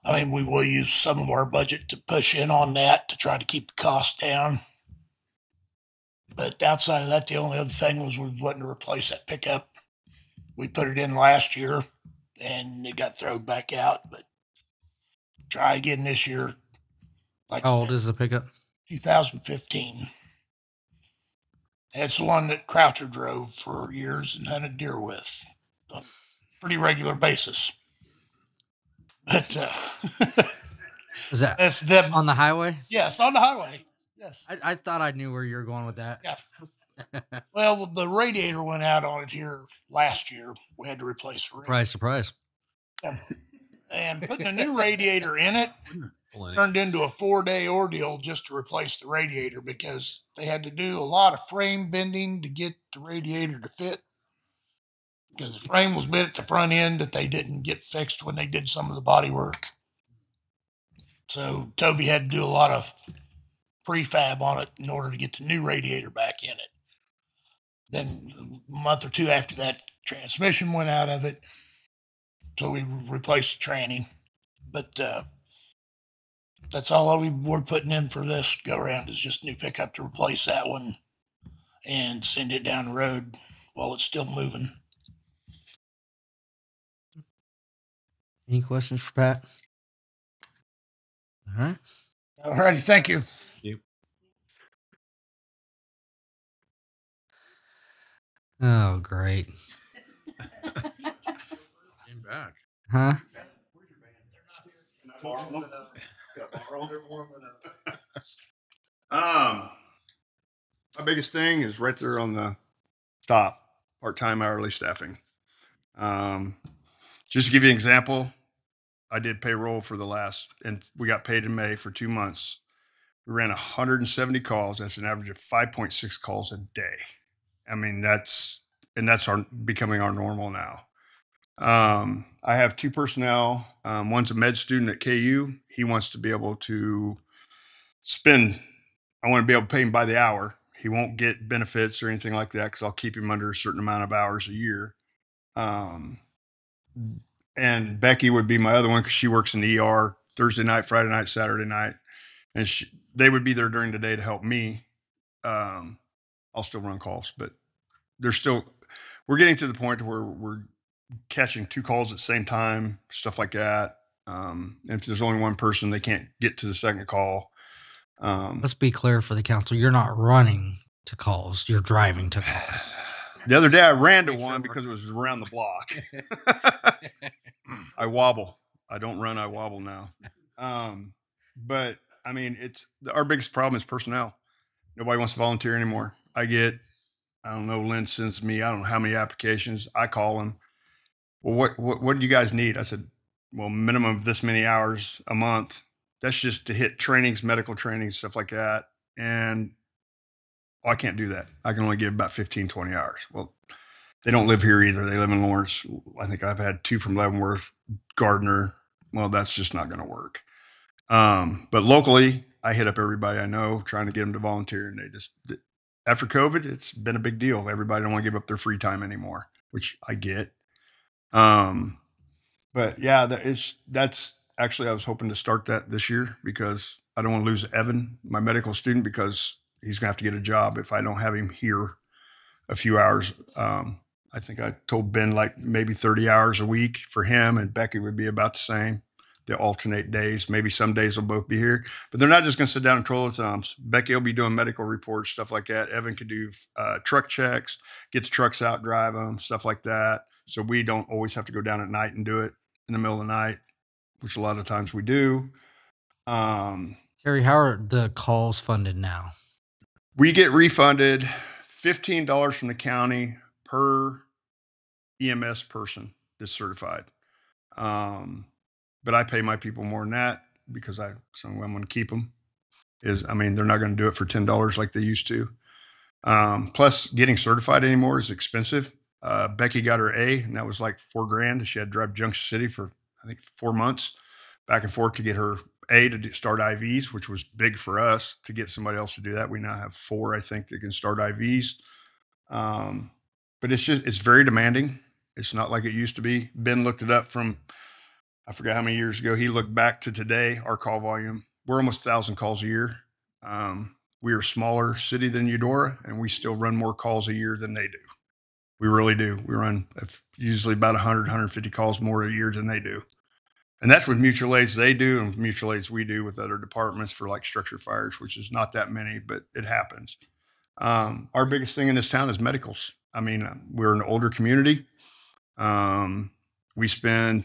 I mean, we will use some of our budget to push in on that to try to keep the costs down. But outside of that, the only other thing was we wanted to replace that pickup. We put it in last year and it got thrown back out. But try again this year. Like How old is the pickup? 2015. It's the one that Croucher drove for years and hunted deer with on a pretty regular basis. But Is that that's them. on the highway? Yes, on the highway. Yes. I thought I knew where you were going with that. Yeah. Well, the radiator went out on it here last year. We had to replace the radiator. Surprise. And putting a new radiator in it turned into a 4-day ordeal just to replace the radiator because they had to do a lot of frame bending to get the radiator to fit. Because the frame was bent at the front end that they didn't get fixed when they did some of the body work. So Toby had to do a lot of prefab on it in order to get the new radiator back in it. Then a month or two after that, transmission went out of it. So we replaced the tranny. But that's all we're putting in for this go around is just new pickup to replace that one and send it down the road while it's still moving. Any questions for Pat? All right. All righty. Thank you. Oh, great. Came back. Huh? My biggest thing is right there on the top, part-time hourly staffing. Just to give you an example, I did payroll for and we got paid in May for 2 months. We ran 170 calls. That's an average of 5.6 calls a day. I mean, that's becoming our normal now. I have 2 personnel. One's a med student at KU. He wants to be able to I want to be able to pay him by the hour. He won't get benefits or anything like that because I'll keep him under a certain amount of hours a year. And Becky would be my other one because she works in the ER Thursday night, Friday night, Saturday night. And they would be there during the day to help me. I'll still run calls, but we're getting to the point where we're catching 2 calls at the same time, stuff like that. And if there's only one person, they can't get to the second call. Let's be clear for the council. You're not running to calls. You're driving to calls. The other day I ran to one because it was around the block. I wobble. I don't run. I wobble now. But I mean, our biggest problem is personnel. Nobody wants to volunteer anymore. I don't know, Lynn sends me, I don't know how many applications. I call them. Well, what do you guys need? I said, well, minimum of this many hours a month. That's just to hit trainings, medical trainings, stuff like that. And I can't do that. I can only give about 15, 20 hours. Well, they don't live here either. They live in Lawrence. I think I've had 2 from Leavenworth, Gardner. Well, that's just not going to work. But locally, I hit up everybody I know trying to get them to volunteer. And after COVID, it's been a big deal. Everybody don't want to give up their free time anymore, which I get. But yeah, that's actually, I was hoping to start that this year because I don't want to lose Evan, my medical student, because he's gonna have to get a job if I don't have him here a few hours. I think I told Ben like maybe 30 hours a week for him, and Becky would be about the same. They'll alternate days. Maybe some days they'll both be here, but they're not just going to sit down and twirl their thumbs. Becky will be doing medical reports, stuff like that. Evan could do truck checks, get the trucks out, drive them, stuff like that. So we don't always have to go down at night and do it in the middle of the night, which a lot of times we do. Terry, how are the calls funded now? We get refunded $15 from the county per EMS person that's certified. But I pay my people more than that because so I'm going to keep them. I mean, they're not going to do it for $10 like they used to. Plus, getting certified anymore is expensive. Becky got her A, and that was like $4,000. She had to drive Junction City for I think 4 months, back and forth to get her A to start IVs, which was big for us to get somebody else to do that. We now have 4, I think, that can start IVs. But it's very demanding. It's not like it used to be. Ben looked it up from, I forgot how many years ago. He looked back to today, our call volume. We're almost 1,000 calls a year. We are a smaller city than Eudora, and we still run more calls a year than they do. We really do. We run usually about 100, 150 calls more a year than they do. And that's with mutual aids they do and mutual aids we do with other departments for like structure fires, which is not that many, but it happens. Our biggest thing in this town is medicals. I mean, we're an older community. We spend,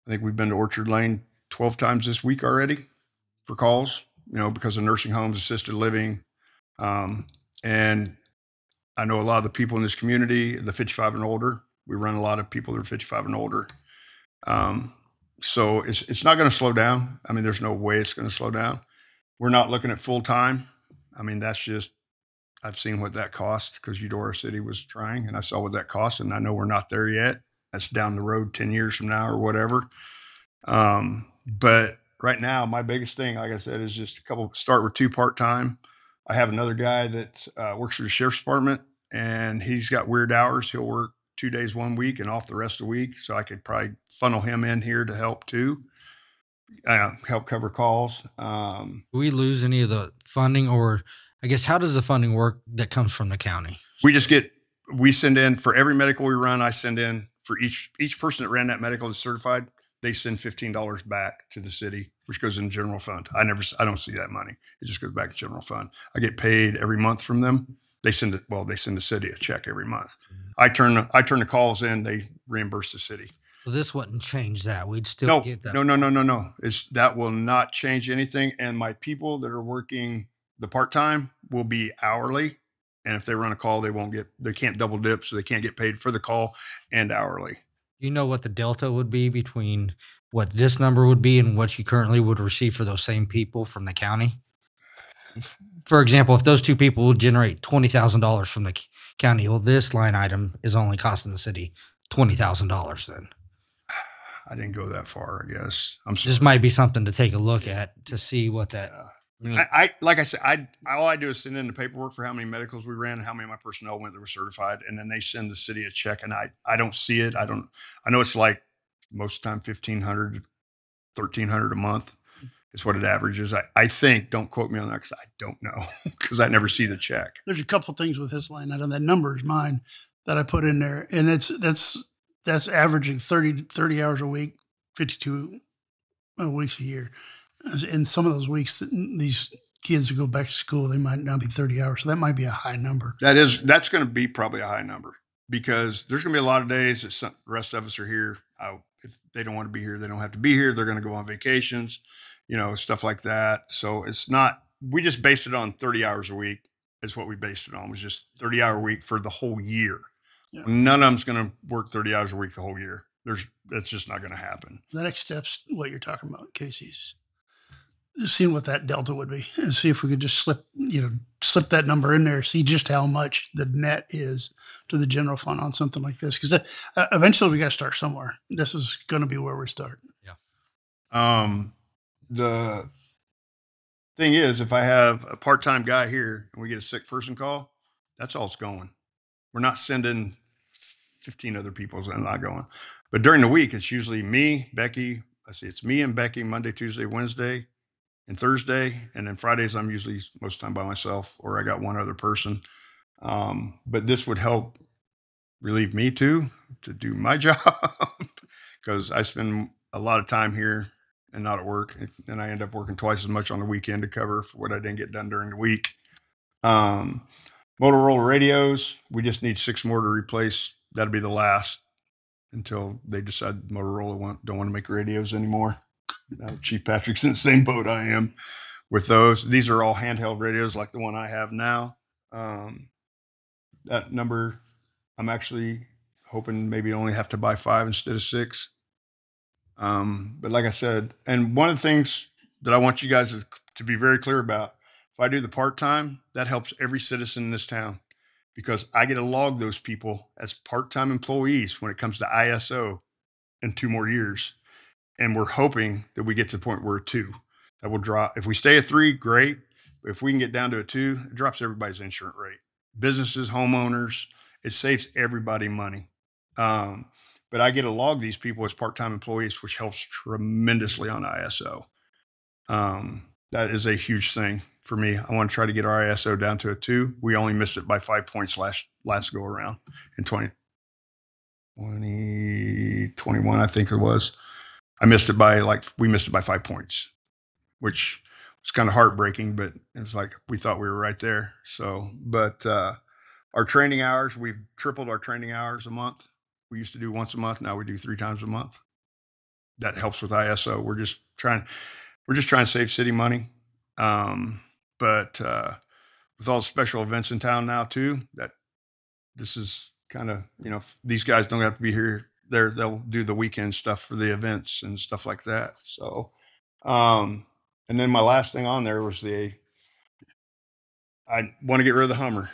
I think we've been to Orchard Lane 12 times this week already for calls, because of nursing homes, assisted living. And I know a lot of the people in this community, the 55 and older. We run a lot of people that are 55 and older. So it's not going to slow down. I mean, there's no way it's going to slow down. We're not looking at full time. I mean, that's just, I've seen what that costs because Eudora City was trying, and I saw what that costs, and I know we're not there yet. That's down the road 10 years from now or whatever. But right now, my biggest thing, like I said, is just start with 2 part-time. I have another guy that works for the sheriff's department, and he's got weird hours. He'll work 2 days 1 week and off the rest of the week. So I could probably funnel him in here to help too, help cover calls. Do we lose any of the funding, or I guess, how does the funding work that comes from the county? We send in for every medical we run. I send in for each person that ran that medical is certified. They send $15 back to the city, which goes in general fund. I don't see that money. It just goes back to general fund. I get paid every month from them. They send the city a check every month. I turn the calls in. They reimburse the city. So this wouldn't change that. We'd still get that. No. That will not change anything. And my people that are working the part-time will be hourly. And if they run a call, they can't double dip. So they can't get paid for the call and hourly. You know what the delta would be between what this number would be and what you currently would receive for those same people from the county? For example, if those 2 people would generate $20,000 from the county, well, this line item is only costing the city $20,000 then. I didn't go that far, I guess. I'm sorry. This might be something to take a look at to see what that. Like I said, all I do is send in the paperwork for how many medicals we ran and how many of my personnel went that were certified, and then they send the city a check, and I don't see it. I know it's like most of the time $1,500, $1,300 a month is what it averages. I think. Don't quote me on that because I don't know because I never see the check. There's a couple things with this line item. That number is mine that I put in there, and that's averaging 30 hours a week, 52 weeks a year. And some of those weeks, these kids who go back to school, they might not be 30 hours. So that might be a high number. That's going to be probably a high number because there's going to be a lot of days that the rest of us are here. If they don't want to be here, they don't have to be here. They're going to go on vacations, stuff like that. So it's not, we just based it on 30 hours a week is what we based it on. It was just 30-hour week for the whole year. Yeah. None of them's going to work 30 hours a week the whole year. That's just not going to happen. The next step's what you're talking about, Casey's. Seeing what that delta would be and see if we could just slip that number in there, see just how much the net is to the general fund on something like this. Because eventually we got to start somewhere. This is going to be where we start. Yeah. The thing is, if I have a part-time guy here and we get a sick person call, that's all it's going. We're not sending 15 other people and not going. But during the week, it's usually me, Becky. It's me and Becky Monday, Tuesday, Wednesday, and Thursday, and then Fridays I'm usually most of the time by myself, or I got one other person. But this would help relieve me too to do my job because I spend a lot of time here and not at work, and I end up working twice as much on the weekend to cover for what I didn't get done during the week. Motorola radios, we just need 6 more to replace. That'll be the last until they decide Motorola don't want to make radios anymore. Chief Patrick's in the same boat I am with those. These are all handheld radios like the one I have now. That number, I'm actually hoping maybe only have to buy 5 instead of 6. But like I said, and one of the things that I want you guys to be very clear about, if I do the part-time, that helps every citizen in this town because I get to log those people as part-time employees when it comes to ISO in 2 more years. And we're hoping that we get to the point where 2 that will drop. If we stay at 3, great. But if we can get down to a 2, it drops everybody's insurance rate. Businesses, homeowners, it saves everybody money. But I get to log these people as part-time employees, which helps tremendously on ISO. That is a huge thing for me. I want to try to get our ISO down to a 2. We only missed it by 5 points last go around in 2021, I think it was. We missed it by 5 points, which was kind of heartbreaking, but it was like we thought we were right there. So, but our training hours, we've tripled our training hours a month. We used to do once a month. Now we do 3 times a month. That helps with ISO. We're just trying to save city money. But with all the special events in town now too, that this is kind of, these guys don't have to be here. They'll do the weekend stuff for the events and stuff like that. So, and then my last thing on there was I want to get rid of the Hummer.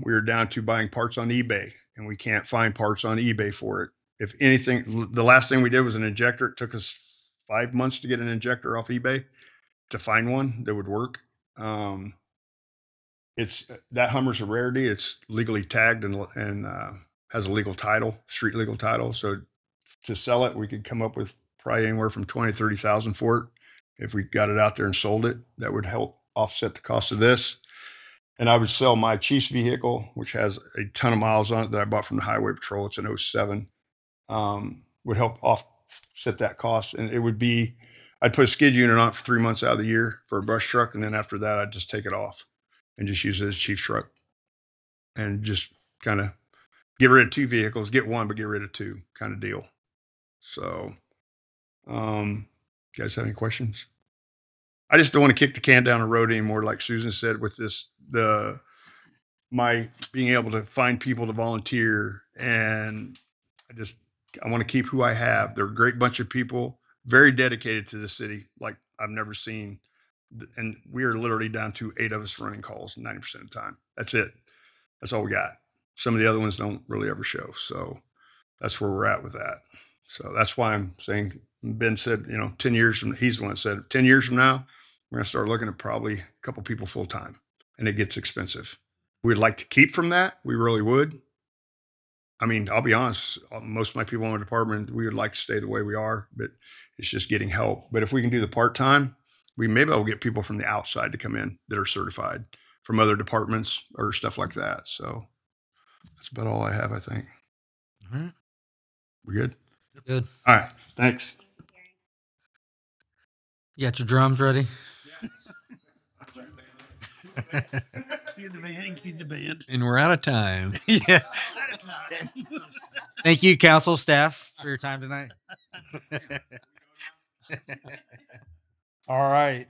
We were down to buying parts on eBay and we can't find parts on eBay for it. If anything, the last thing we did was an injector. It took us 5 months to get an injector off eBay to find one that would work. That Hummer's a rarity. It's legally tagged and has a legal title, street legal title. So to sell it, we could come up with probably anywhere from 20, 30,000 for it. If we got it out there and sold it, that would help offset the cost of this. And I would sell my Chief's vehicle, which has a ton of miles on it that I bought from the Highway Patrol. It's an 07. Would help offset that cost. And it would be, I'd put a skid unit on it for 3 months out of the year for a brush truck. And then after that, I'd just take it off and just use it as a Chief's truck and just kind of get rid of 2 vehicles, get 1, but get rid of 2 kind of deal. So, you guys have any questions? I just don't want to kick the can down the road anymore. Like Susan said, with my being able to find people to volunteer, and I want to keep who I have. They're a great bunch of people, very dedicated to the city, like I've never seen. And we are literally down to 8 of us running calls 90% of the time. That's it. That's all we got. Some of the other ones don't really ever show. So that's where we're at with that. So that's why I'm saying, Ben said, 10 years from, he's the one that said 10 years from now, we're going to start looking at probably a couple people full time, and it gets expensive. We'd like to keep from that. We really would. I mean, I'll be honest, most of my people in my department, we would like to stay the way we are, but it's just getting help. But if we can do the part-time, we maybe will get people from the outside to come in that are certified from other departments or stuff like that. So that's about all I have, I think. All right. We good? Good. All right. Thanks. You got your drums ready? Cue the band, cue the band. And we're out of time. Yeah. Thank you, council staff, for your time tonight. All right.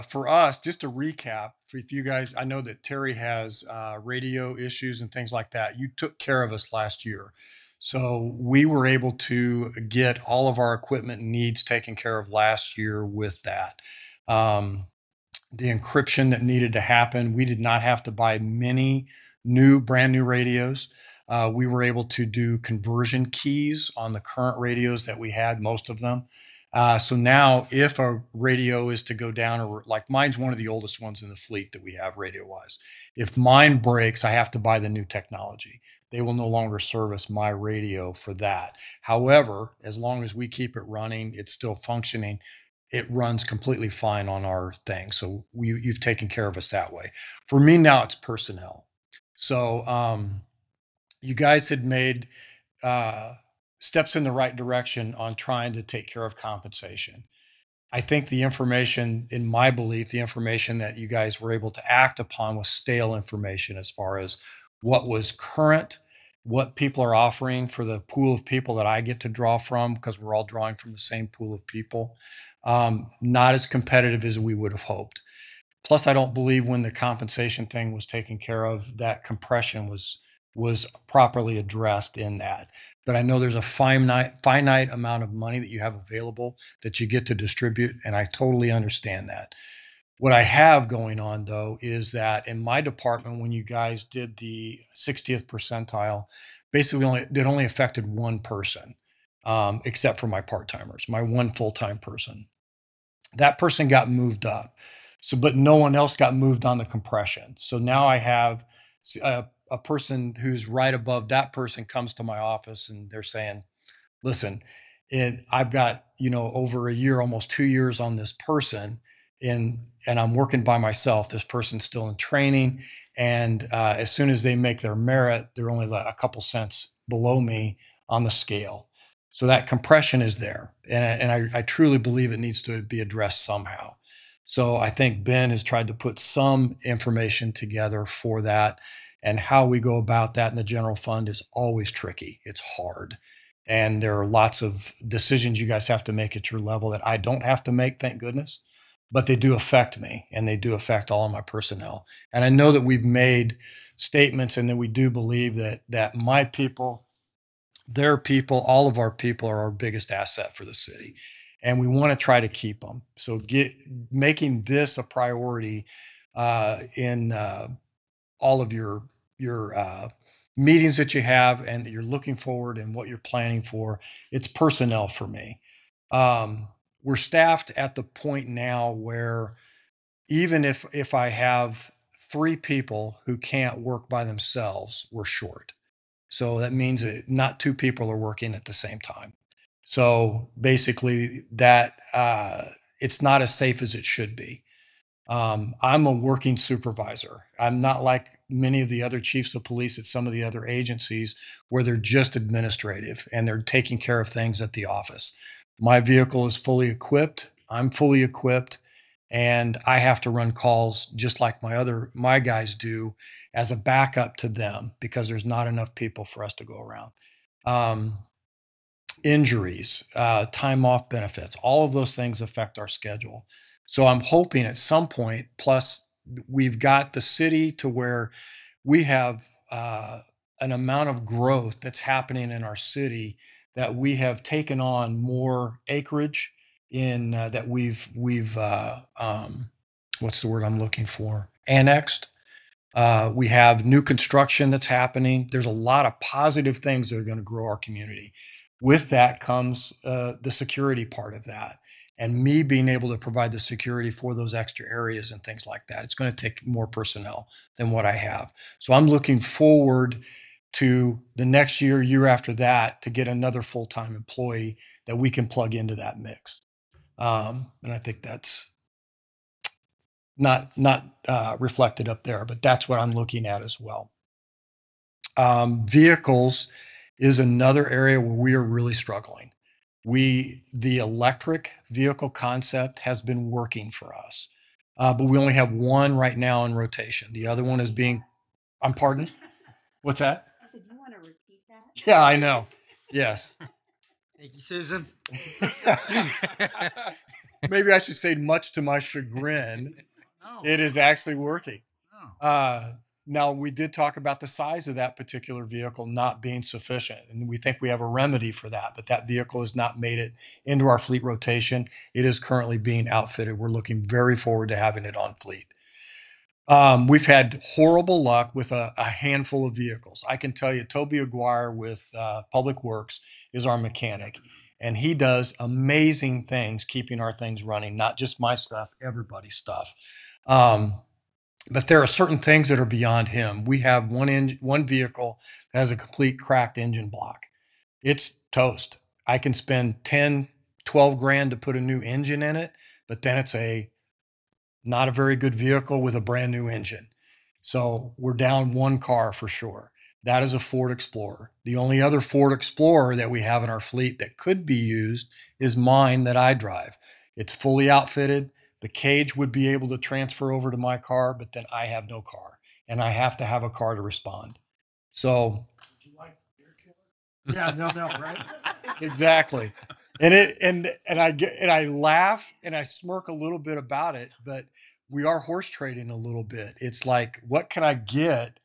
For us, just to recap, for you guys, I know that Terry has radio issues and things like that. You took care of us last year. So we were able to get all of our equipment needs taken care of last year with that. The encryption that needed to happen, we did not have to buy many brand new radios. We were able to do conversion keys on the current radios that we had, most of them. So now if a radio is to go down, or like mine's one of the oldest ones in the fleet that we have radio wise. If mine breaks, I have to buy the new technology. They will no longer service my radio for that. However, as long as we keep it running, it's still functioning. It runs completely fine on our thing. So you've taken care of us that way. For me now, it's personnel. So you guys had made steps in the right direction on trying to take care of compensation. I think the information, in my belief, the information that you guys were able to act upon was stale information as far as what was current, what people are offering for the pool of people that I get to draw from, because we're all drawing from the same pool of people. Not as competitive as we would have hoped. Plus, I don't believe when the compensation thing was taken care of, that compression was was properly addressed in that. But I know there's a finite amount of money that you have available that you get to distribute, and I totally understand that. What I have going on though is that in my department, when you guys did the 60th percentile, basically it only affected one person, except for my part timers, my one full time person. That person got moved up. So, but no one else got moved on the compression. So now I have a person who's right above that person comes to my office and they're saying, listen, and I've got, over a year, almost 2 years on this person and I'm working by myself. This person's still in training. And as soon as they make their merit, they're only like a couple cents below me on the scale. So that compression is there. And I truly believe it needs to be addressed somehow. So I think Ben has tried to put some information together for that. And how we go about that in the general fund is always tricky. It's hard. And there are lots of decisions you guys have to make at your level that I don't have to make, thank goodness, but they do affect me and they do affect all of my personnel. And I know that we've made statements and that we do believe that my people, their people, all of our people are our biggest asset for the city. And we want to try to keep them. So making this a priority in all of your meetings that you have and that you're looking forward and what you're planning for. It's personnel for me. We're staffed at the point now where even if I have 3 people who can't work by themselves, we're short. So that means that not 2 people are working at the same time. So basically, that it's not as safe as it should be. I'm a working supervisor. I'm not like many of the other chiefs of police at some of the other agencies where they're just administrative and they're taking care of things at the office. My vehicle is fully equipped. I'm fully equipped and I have to run calls just like my guys do as a backup to them because there's not enough people for us to go around. Injuries, time off benefits, all of those things affect our schedule. So I'm hoping at some point, plus we've got the city to where we have an amount of growth that's happening in our city that we have taken on more acreage in that we've what's the word I'm looking for? Annexed. We have new construction that's happening. There's a lot of positive things that are going to grow our community. With that comes the security part of that. And me being able to provide the security for those extra areas and things like that. It's going to take more personnel than what I have. So I'm looking forward to the next year after that, to get another full-time employee that we can plug into that mix. And I think that's not reflected up there, but that's what I'm looking at as well. Vehicles is another area where we are really struggling. The electric vehicle concept has been working for us, but we only have one right now in rotation. The other one is being, I'm pardon? What's that? I said, you want to repeat that? Yeah, I know. Yes. Thank you, Susan. Maybe I should say, much to my chagrin, No, it is actually working. no. Now, we did talk about the size of that particular vehicle not being sufficient, and we think we have a remedy for that, but that vehicle has not made it into our fleet rotation. It is currently being outfitted. We're looking very forward to having it on fleet. We've had horrible luck with a handful of vehicles. I can tell you, Toby Aguirre with Public Works is our mechanic, and he does amazing things keeping our things running, not just my stuff, everybody's stuff. But there are certain things that are beyond him. We have one vehicle that has a complete cracked engine block. It's toast. I can spend 10, 12 grand to put a new engine in it, but then it's not a very good vehicle with a brand new engine. So we're down one car for sure. That is a Ford Explorer. The only other Ford Explorer that we have in our fleet that could be used is mine that I drive. It's fully outfitted. The cage would be able to transfer over to my car, but then I have no car and I have to have a car to respond. So yeah, no, right? Exactly. And I laugh and I smirk a little bit about it, but we are horse trading a little bit. It's like, what can I get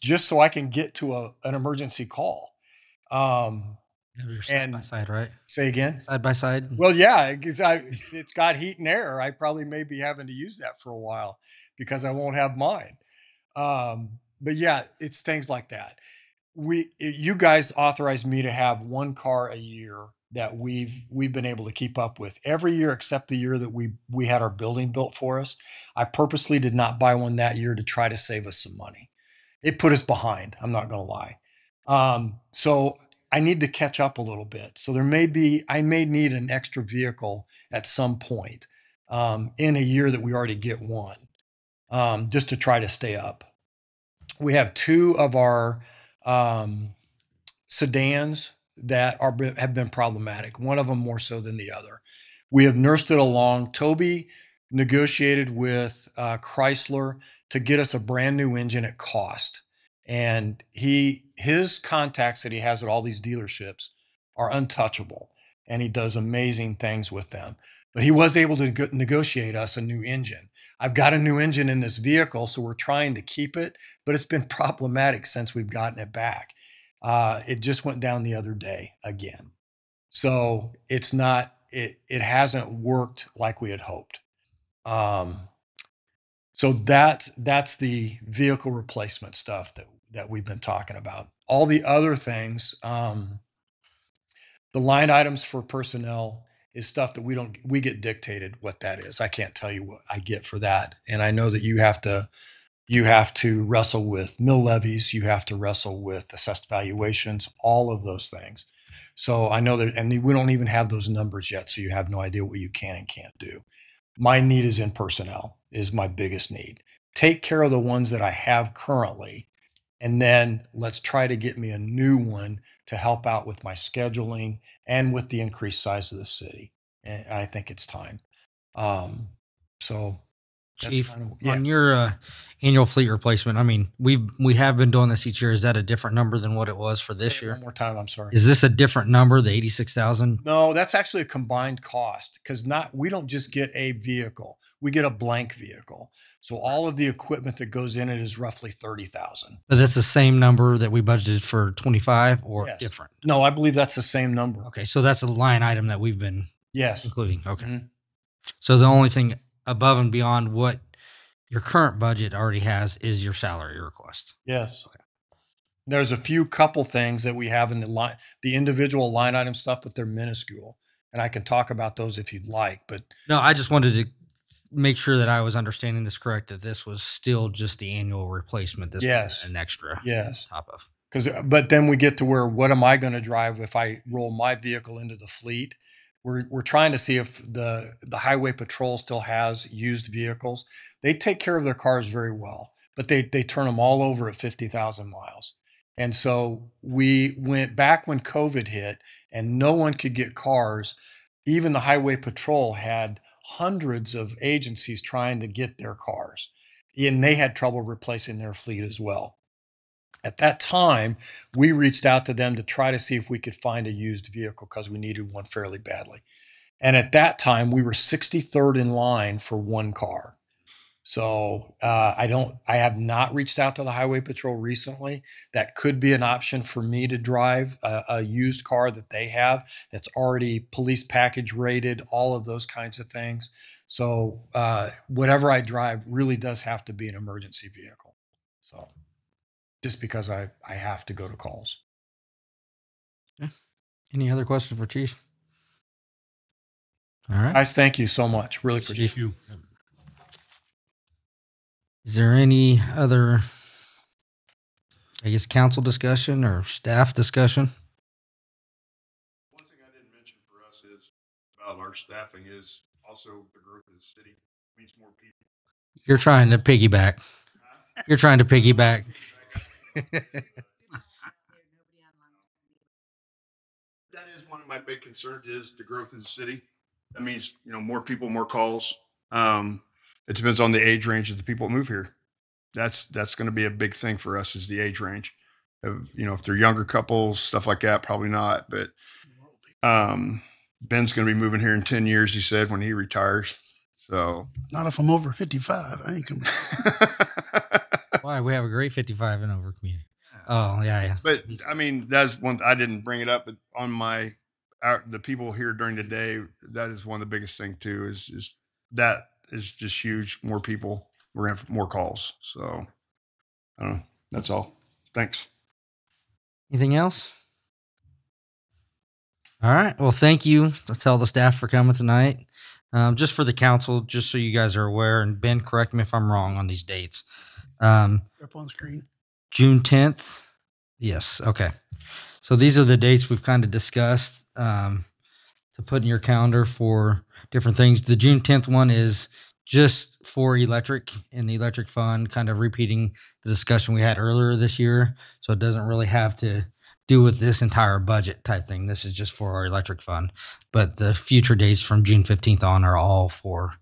just so I can get to an emergency call. You're side by And side, right? say again? Side by side. Well, yeah, because it's got heat and air. I probably may be having to use that for a while because I won't have mine. But yeah, it's things like that. You guys authorized me to have one car a year that we've been able to keep up with every year except the year that we had our building built for us. I purposely did not buy one that year to try to save us some money. It put us behind. I'm not going to lie. So I need to catch up a little bit. So I may need an extra vehicle at some point in a year that we already get one, just to try to stay up. We have two of our sedans that have been problematic. One of them more so than the other. We have nursed it along. Toby negotiated with Chrysler to get us a brand new engine at cost, and his contacts that he has at all these dealerships are untouchable, and he does amazing things with them. But he was able to negotiate us a new engine. I've got a new engine in this vehicle, so we're trying to keep it, but it's been problematic since we've gotten it back. It just went down the other day again. So it hasn't worked like we had hoped. So that's the vehicle replacement stuff that we've been talking about. All the other things, the line items for personnel is stuff that we get dictated what that is. I can't tell you what I get for that. And I know that you have to wrestle with mill levies, you have to wrestle with assessed valuations, all of those things. So I know that, and we don't even have those numbers yet, so you have no idea what you can and can't do. My need is in personnel, is my biggest need. Take care of the ones that I have currently, and then let's try to get me a new one to help out with my scheduling and with the increased size of the city. And I think it's time. So Chief, yeah. on your annual fleet replacement, I mean, we have been doing this each year. Is that a different number than what it was for this Say it year? one more time, I'm sorry. Is this a different number, the 86,000? No, that's actually a combined cost because we don't just get a vehicle, we get a blank vehicle. So all of the equipment that goes in it is roughly 30,000. But that's the same number that we budgeted for 25 or Yes. different? No, I believe that's the same number. Okay, so that's a line item that we've been Yes. including. Okay. Mhm. So the only thing above and beyond what your current budget already has is your salary request. Yes. There's a few couple things that we have in the individual line item stuff, but they're minuscule. And I can talk about those if you'd like, but No, I just wanted to make sure that I was understanding this correct, that this was still just the annual replacement. This Yes. wasn't an extra yes. top of. But then we get to where, what am I going to drive if I roll my vehicle into the fleet? We're trying to see if the highway patrol still has used vehicles. They take care of their cars very well, but they turn them all over at 50,000 miles. And so we went back when COVID hit and no one could get cars. Even the highway patrol had hundreds of agencies trying to get their cars, and they had trouble replacing their fleet as well. At that time, we reached out to them to try to see if we could find a used vehicle because we needed one fairly badly. And at that time, we were 63rd in line for one car. So I have not reached out to the Highway Patrol recently. That could be an option for me to drive a used car that they have that's already police package rated, all of those kinds of things. So whatever I drive really does have to be an emergency vehicle. So just because I have to go to calls. Any other questions for Chief? All right. Guys, thank you so much. Really appreciate it. You. Is there any other, I guess, council discussion or staff discussion? One thing I didn't mention for us is about our staffing is also the growth of the city means more people. You're trying to piggyback. You're trying to piggyback. That is one of my big concerns is the growth of the city. That means, more people, more calls. It depends on the age range of the people that move here. That's going to be a big thing for us is the age range of, if they're younger couples, stuff like that, probably not. But Ben's going to be moving here in 10 years, he said, when he retires. So Not if I'm over 55. I ain't coming. Why? Why? We have a great 55 and over community. Oh, yeah. But I mean, that's one, I didn't bring it up, but on the people here during the day, that is one of the biggest thing too, is just, that is just huge. More people, we're gonna have more calls. So I don't know. That's all. Thanks. Anything else? All right. Well, thank you. Let's tell the staff for coming tonight. Just for the council, just so you guys are aware, and Ben, correct me if I'm wrong on these dates. Up on screen. June 10th. Yes. Okay. So these are the dates we've kind of discussed to put in your calendar for different things. The June 10th one is just for electric and the electric fund, kind of repeating the discussion we had earlier this year. So it doesn't really have to do with this entire budget type thing. This is just for our electric fund. But the future dates from June 15th on are all for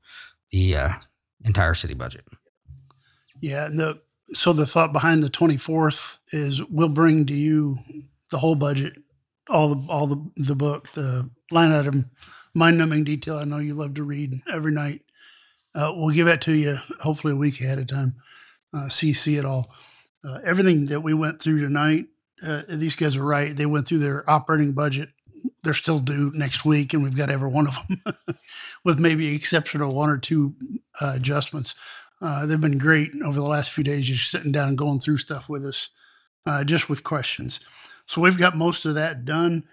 the entire city budget. Yeah. And so the thought behind the 24th is we'll bring to you the whole budget, all the book, the line item, mind numbing detail. I know you love to read every night. We'll give that to you hopefully a week ahead of time. CC it all. Everything that we went through tonight, these guys are right. They went through their operating budget. They're still due next week, and we've got every one of them, with maybe exception of one or two adjustments. They've been great over the last few days, just sitting down and going through stuff with us, just with questions. So we've got most of that done.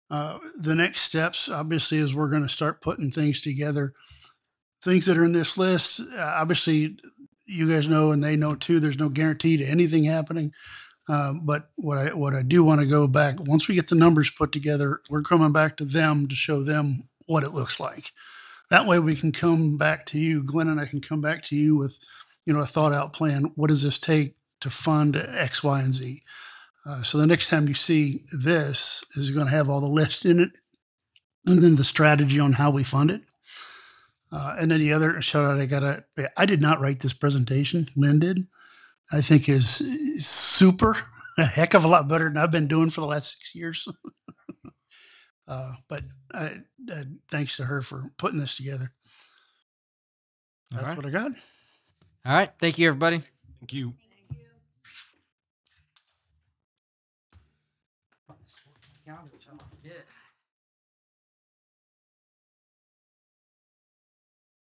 The next steps, obviously, is we're going to start putting things together. Things that are in this list, obviously, you guys know, and they know too. There's no guarantee to anything happening. But what I do want to go back, once we get the numbers put together, we're coming back to them to show them what it looks like. That way we can come back to you, Glenn and I can come back to you with, a thought out plan. What does this take to fund X, Y, and Z? So the next time you see this is going to have all the lists in it, and then the strategy on how we fund it. And then the other shout out, I did not write this presentation. Lynn did. I think is super, a heck of a lot better than I've been doing for the last 6 years. But thanks to her for putting this together. That's what I got. All right. Thank you, everybody. Thank you. Yeah.